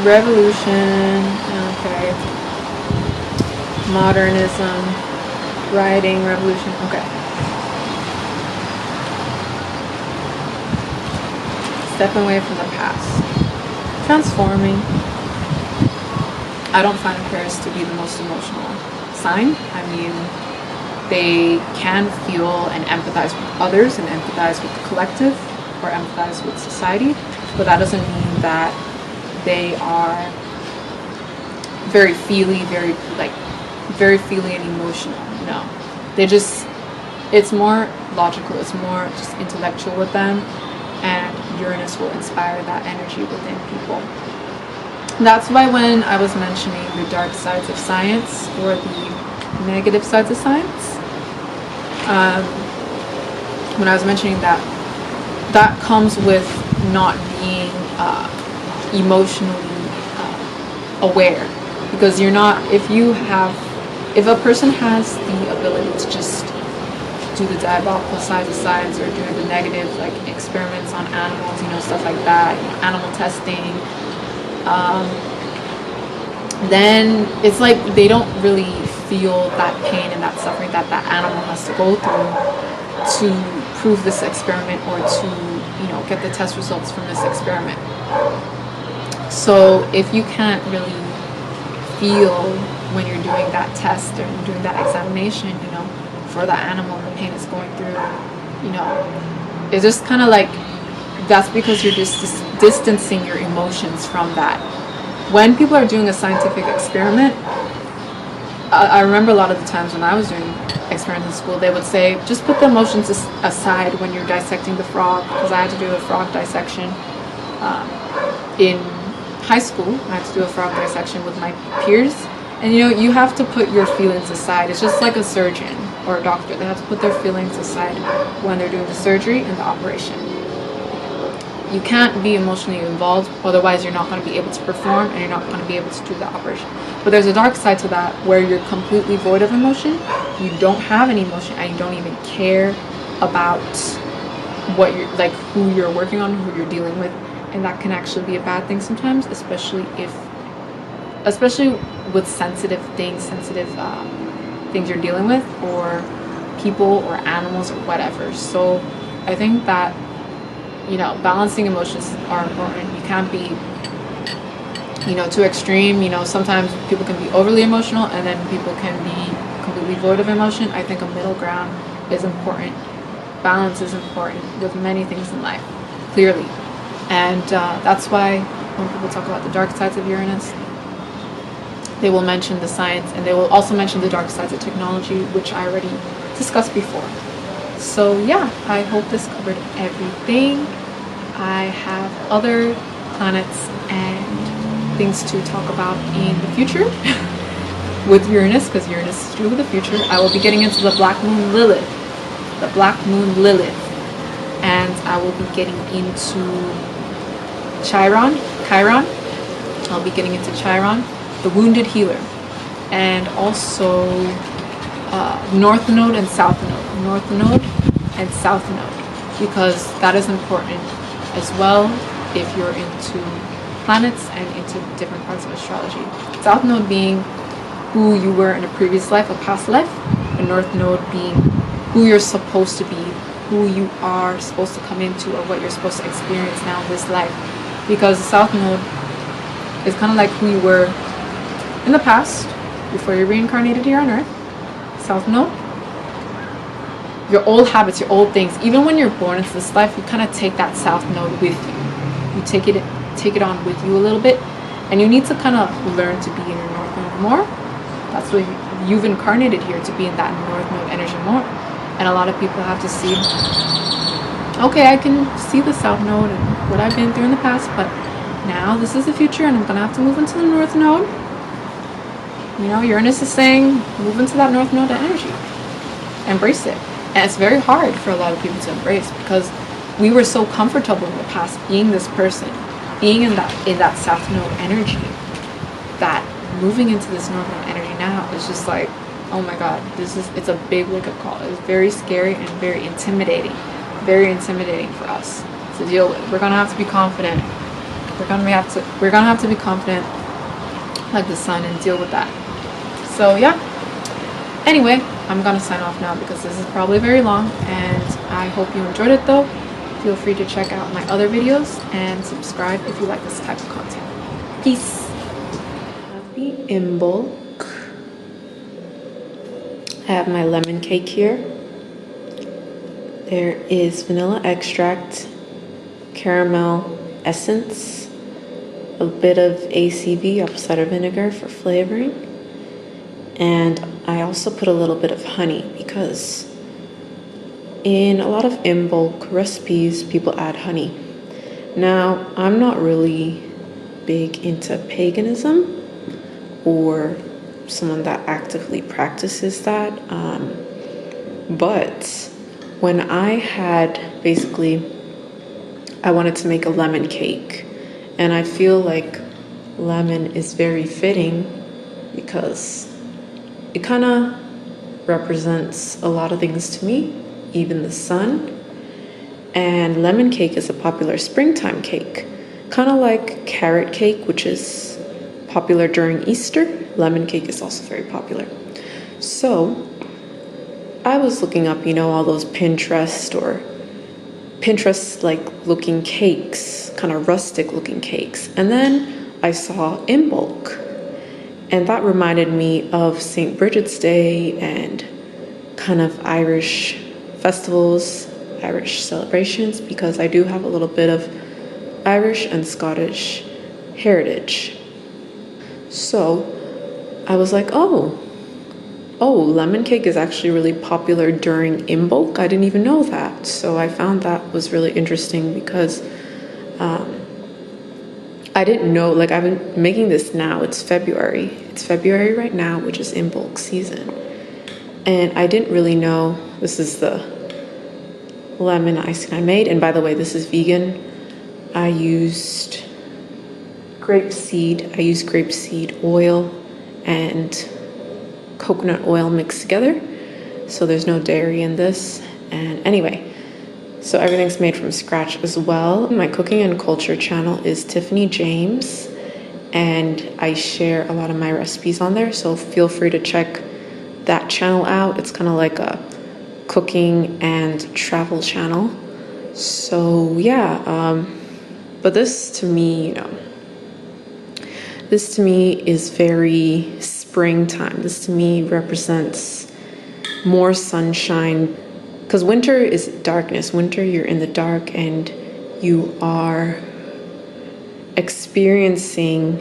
Revolution, okay. Modernism, writing, revolution, okay. Stepping away from the past. Transforming. I don't find Aquarius to be the most emotional sign. I mean, they can feel and empathize with others and empathize with the collective or empathize with society, but that doesn't mean that they are very feely, very feely and emotional. No, they just, it's more logical, it's more just intellectual with them, and Uranus will inspire that energy within people. That's why when I was mentioning the dark sides of science or the negative sides of science, when I was mentioning that, that comes with not being emotionally aware, because you're not, if a person has the ability to just do the diabolical sides of science or do the negative like experiments on animals, you know, stuff like that, you know, animal testing, then it's like they don't really feel that pain and that suffering that that animal has to go through to prove this experiment or to, you know, get the test results from this experiment. So if you can't really feel when you're doing that test or doing that examination, you know, for the animal and the pain it's going through, you know, it's just kind of like, that's because you're just distancing your emotions from that. When people are doing a scientific experiment, I remember a lot of the times when I was doing experiments in school, they would say, just put the emotions aside when you're dissecting the frog, because I had to do a frog dissection in high school. I had to do a frog dissection with my peers, and you know, you have to put your feelings aside. It's just like a surgeon or a doctor. They have to put their feelings aside when they're doing the surgery and the operation. You can't be emotionally involved, otherwise you're not going to be able to perform and you're not going to be able to do the operation. But there's a dark side to that where you're completely void of emotion. You don't have any emotion and you don't even care about what you're, like, who you're working on, who you're dealing with, and that can actually be a bad thing sometimes, especially with sensitive things you're dealing with, or people or animals or whatever. So I think that, you know, balancing emotions are important. You can't be, you know, too extreme. You know, sometimes people can be overly emotional and then people can be completely void of emotion. I think a middle ground is important. Balance is important with many things in life, clearly. And that's why when people talk about the dark sides of Uranus, they will mention the science, and they will also mention the dark sides of technology, which I already discussed before. So yeah, I hope this covered everything. I have other planets and things to talk about in the future with Uranus, because Uranus is due with the future. I will be getting into the Black Moon Lilith, and I will be getting into Chiron. I'll be getting into Chiron, the Wounded Healer, and also North Node and South Node, because that is important as well if you're into planets and into different parts of astrology. South Node being who you were in a previous life, a past life, and North Node being who you're supposed to be, who you are supposed to come into, or what you're supposed to experience now in this life. Because the South Node is kind of like who you were in the past, before you're reincarnated here on Earth. South Node, your old habits, your old things. Even when you're born into this life, you kind of take that South Node with you. you take it on with you a little bit, and you need to kind of learn to be in your north node more. That's what you've incarnated here, to be in that north node energy more. And a lot of people have to see, okay, I can see the south node and what I've been through in the past, but now this is the future and I'm gonna have to move into the north node. You know, Uranus is saying move into that north node energy, embrace it. And it's very hard for a lot of people to embrace, because we were so comfortable in the past being this person, being in that south node energy, that moving into this north node energy now is just like, oh my god, it's a big wake-up call. It's very scary and very intimidating for us to deal with. We're gonna have to be confident. We're gonna have to be confident like the sun and deal with that. So yeah, anyway, I'm gonna sign off now because this is probably very long, and I hope you enjoyed it though. Feel free to check out my other videos and subscribe if you like this type of content. Peace. Happy Imbolc. I have my lemon cake here. There is vanilla extract, caramel essence, a bit of ACV, apple cider vinegar, for flavoring, and I also put a little bit of honey because in a lot of Imbolc recipes people add honey. Now, I'm not really big into paganism or someone that actively practices that, but when I wanted to make a lemon cake, and I feel like lemon is very fitting because it kind of represents a lot of things to me, even the sun. And lemon cake is a popular springtime cake, kind of like carrot cake, which is popular during Easter. Lemon cake is also very popular. So I was looking up, all those Pinterest like looking cakes, kind of rustic looking cakes. And then I saw Imbolc, and that reminded me of St. Bridget's Day and kind of Irish festivals, Irish celebrations, because I do have a little bit of Irish and Scottish heritage. So I was like, oh, lemon cake is actually really popular during Imbolc. I didn't even know that. So I found that was really interesting because I didn't know, like, I've been making this now. It's February. It's February right now, which is Imbolc season. And I didn't really know this is the lemon icing I made. And by the way, this is vegan. I used grapeseed oil and coconut oil mixed together, so there's no dairy in this. And anyway, so everything's made from scratch as well. My cooking and culture channel is Tiffany James, and I share a lot of my recipes on there, so feel free to check that channel out. It's kind of like a cooking and travel channel. So yeah, but this to me is very springtime. This to me represents more sunshine, because winter is darkness. Winter, you're in the dark and you are experiencing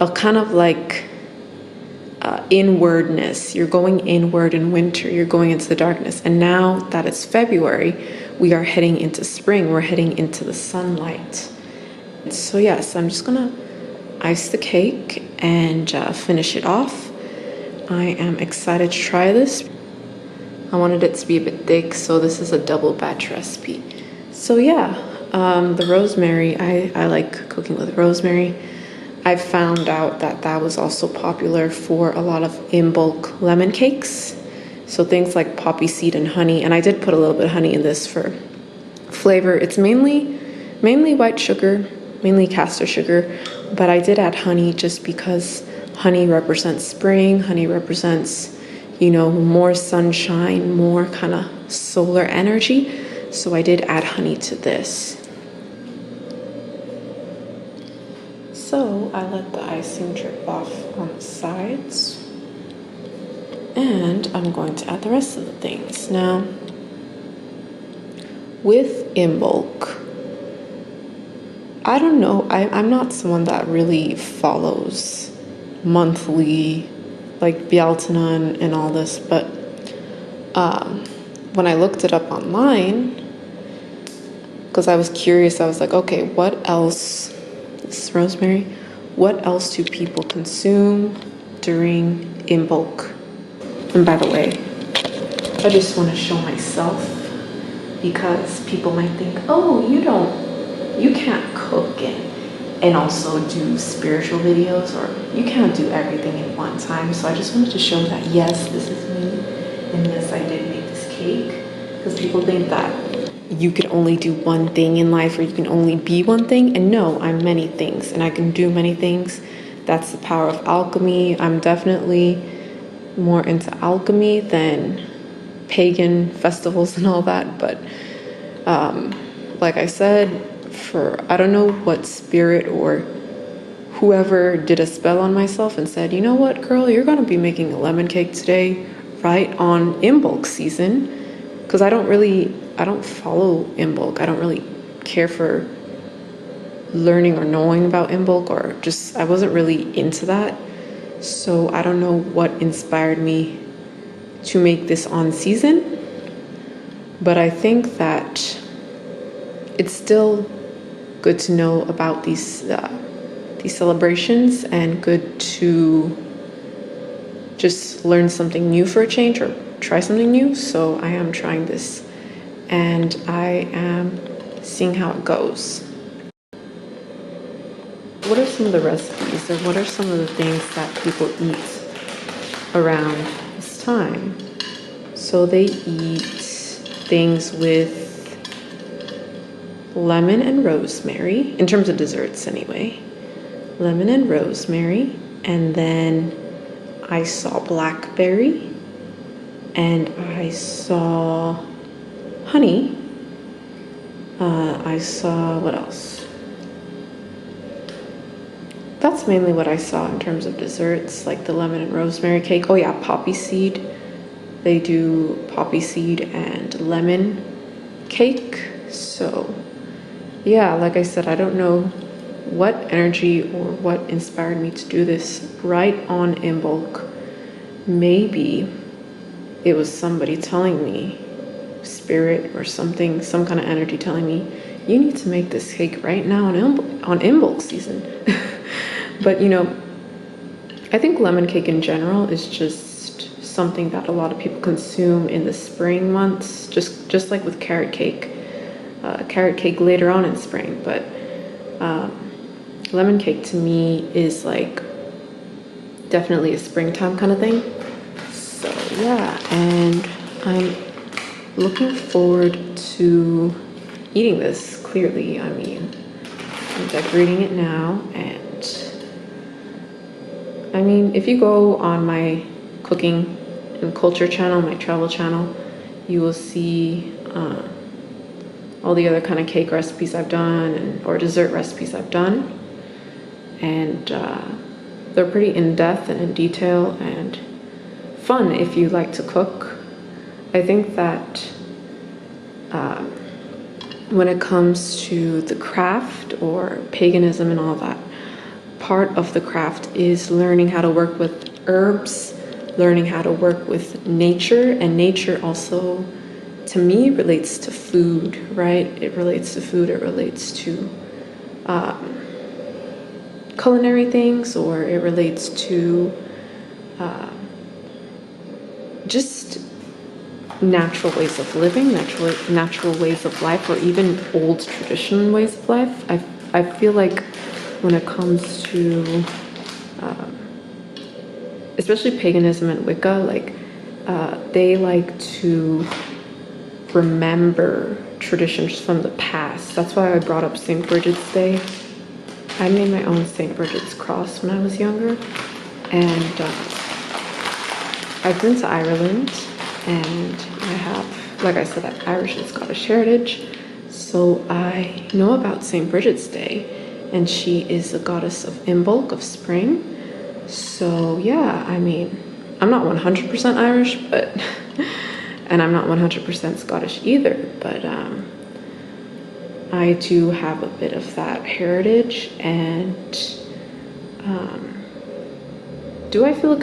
a kind of like inwardness. You're going inward in winter. You're going into the darkness. And now that it's February, we are heading into spring. We're heading into the sunlight. So yes, I'm just gonna ice the cake and finish it off. I am excited to try this. I wanted it to be a bit thick, so this is a double batch recipe. So yeah, the rosemary, I like cooking with rosemary. I found out that was also popular for a lot of Imbolc lemon cakes. So things like poppy seed and honey, and I did put a little bit of honey in this for flavor. It's mainly white sugar, mainly castor sugar, but I did add honey just because honey represents spring. Honey represents, more sunshine, more kind of solar energy. So I did add honey to this. So I let the icing drip off on the sides, and I'm going to add the rest of the things. Now, with Imbolc, I don't know. I'm not someone that really follows monthly, like Bialtana and all this, but when I looked it up online, because I was curious, I was like, okay, what else, this is Rosemary, what else do people consume during Imbolc? And by the way, I just want to show myself, because people might think, oh, you can't cook and also do spiritual videos, or you can't do everything in one time. So I just wanted to show that, yes, this is me, and yes, I did make this cake, because people think that you can only do one thing in life, or you can only be one thing, and no, I'm many things, and I can do many things. That's the power of alchemy. I'm definitely more into alchemy than pagan festivals and all that, but like I said, I don't know what spirit or whoever did a spell on myself and said, you know what, girl, you're gonna be making a lemon cake today, right on Imbolc season, because I don't follow Imbolc. I don't really care for learning or knowing about Imbolc, or just, I wasn't really into that. So I don't know what inspired me to make this on season, but I think that it's still good to know about these celebrations, and good to just learn something new for a change, or try something new. So I am trying this, and I am seeing how it goes. What are some of the recipes, or what are some of the things that people eat around this time? So they eat things with lemon and rosemary, in terms of desserts anyway. Lemon and rosemary, and then I saw blackberry, and I saw honey. I saw, what else? That's mainly what I saw in terms of desserts, like the lemon and rosemary cake. Oh yeah, poppy seed. They do poppy seed and lemon cake. So yeah, like I said, I don't know what energy or what inspired me to do this right on Imbolc. Maybe it was somebody telling me, spirit or something, some kind of energy telling me, you need to make this cake right now on Imbolc season. But you know, I think lemon cake in general is just something that a lot of people consume in the spring months, just like with carrot cake. Carrot cake later on in spring, but lemon cake to me is like definitely a springtime kind of thing. So yeah, and I'm looking forward to eating this. Clearly, I mean, I'm decorating it now, and I mean, if you go on my cooking and culture channel, my travel channel, you will see all the other kind of cake recipes I've done, or dessert recipes I've done, and they're pretty in-depth and in detail and fun if you like to cook. I think that when it comes to the craft or paganism and all that, part of the craft is learning how to work with herbs, learning how to work with nature, and nature also, to me, relates to food, right? It relates to food, it relates to culinary things, or it relates to just natural ways of living, natural ways of life, or even old traditional ways of life. I feel like when it comes to especially paganism and Wicca, like they like to remember traditions from the past. That's why I brought up St. Bridget's Day. I made my own St. Bridget's cross when I was younger, and I've been to Ireland, and I have, like I said, I have Irish and Scottish heritage, so I know about St. Bridget's Day, and she is a goddess of Imbolc, of spring. So yeah, I mean, I'm not 100% Irish, but and I'm not 100% Scottish either, but I do have a bit of that heritage, and do I feel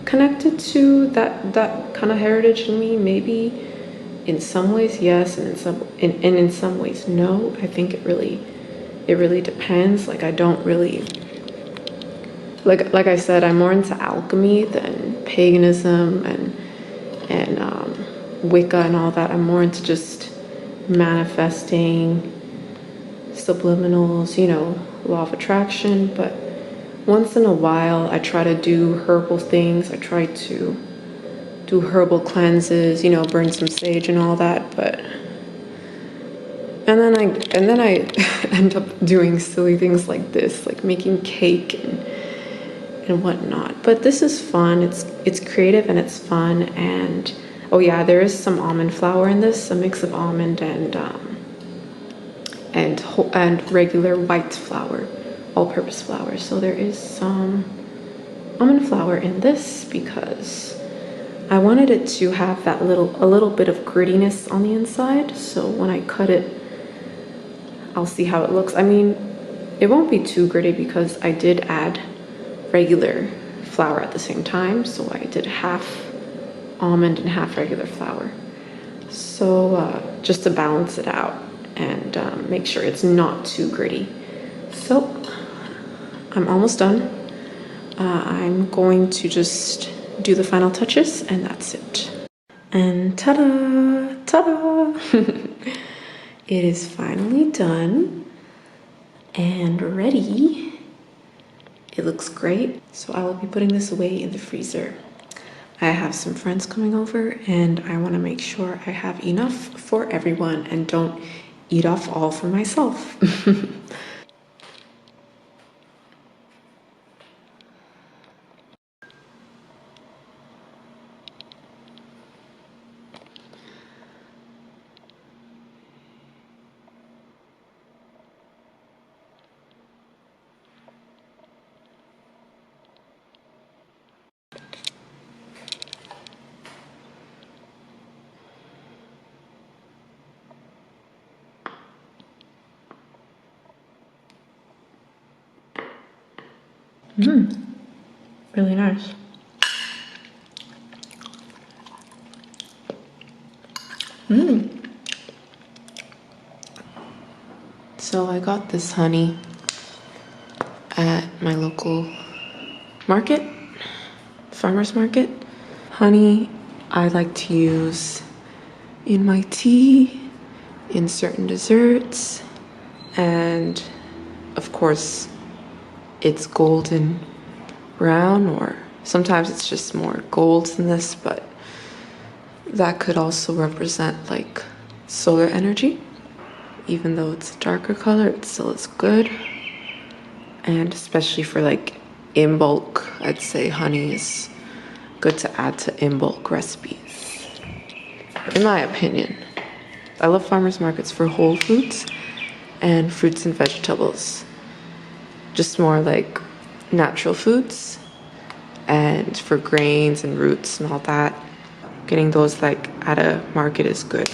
connected to that kind of heritage in me? Maybe. In some ways, yes, and in some ways, no. I think it really depends. Like, I don't really, like I said, I'm more into alchemy than paganism and Wicca and all that. I'm more into just manifesting, subliminals, you know, law of attraction. But once in a while, I try to do herbal things. I try to do herbal cleanses, you know, burn some sage and all that. But and then I end up doing silly things like this, like making cake and whatnot. But this is fun. It's creative and it's fun. And oh yeah, there is some almond flour in this, a mix of almond and regular white flour, all-purpose flour. So there is some almond flour in this because I wanted it to have that a little bit of grittiness on the inside. So when I cut it, I'll see how it looks. I mean, it won't be too gritty because I did add regular flour at the same time. So I did half almond and half regular flour. So just to balance it out and make sure it's not too gritty. So I'm almost done. I'm going to just do the final touches and that's it. And ta-da! Ta-da! It is finally done and ready. It looks great. So I will be putting this away in the freezer. I have some friends coming over and I want to make sure I have enough for everyone and don't eat off all for myself. Really nice. So I got this honey at my local market, farmer's market. Honey I like to use in my tea, in certain desserts, and of course it's golden brown, or sometimes it's just more gold than this, but that could also represent like solar energy. Even though it's a darker color, it still is good. And especially for like in bulk, I'd say honey is good to add to in bulk recipes, in my opinion. I love farmers markets for whole foods and fruits and vegetables, just more like natural foods. And for grains and roots and all that, getting those like at a market is good.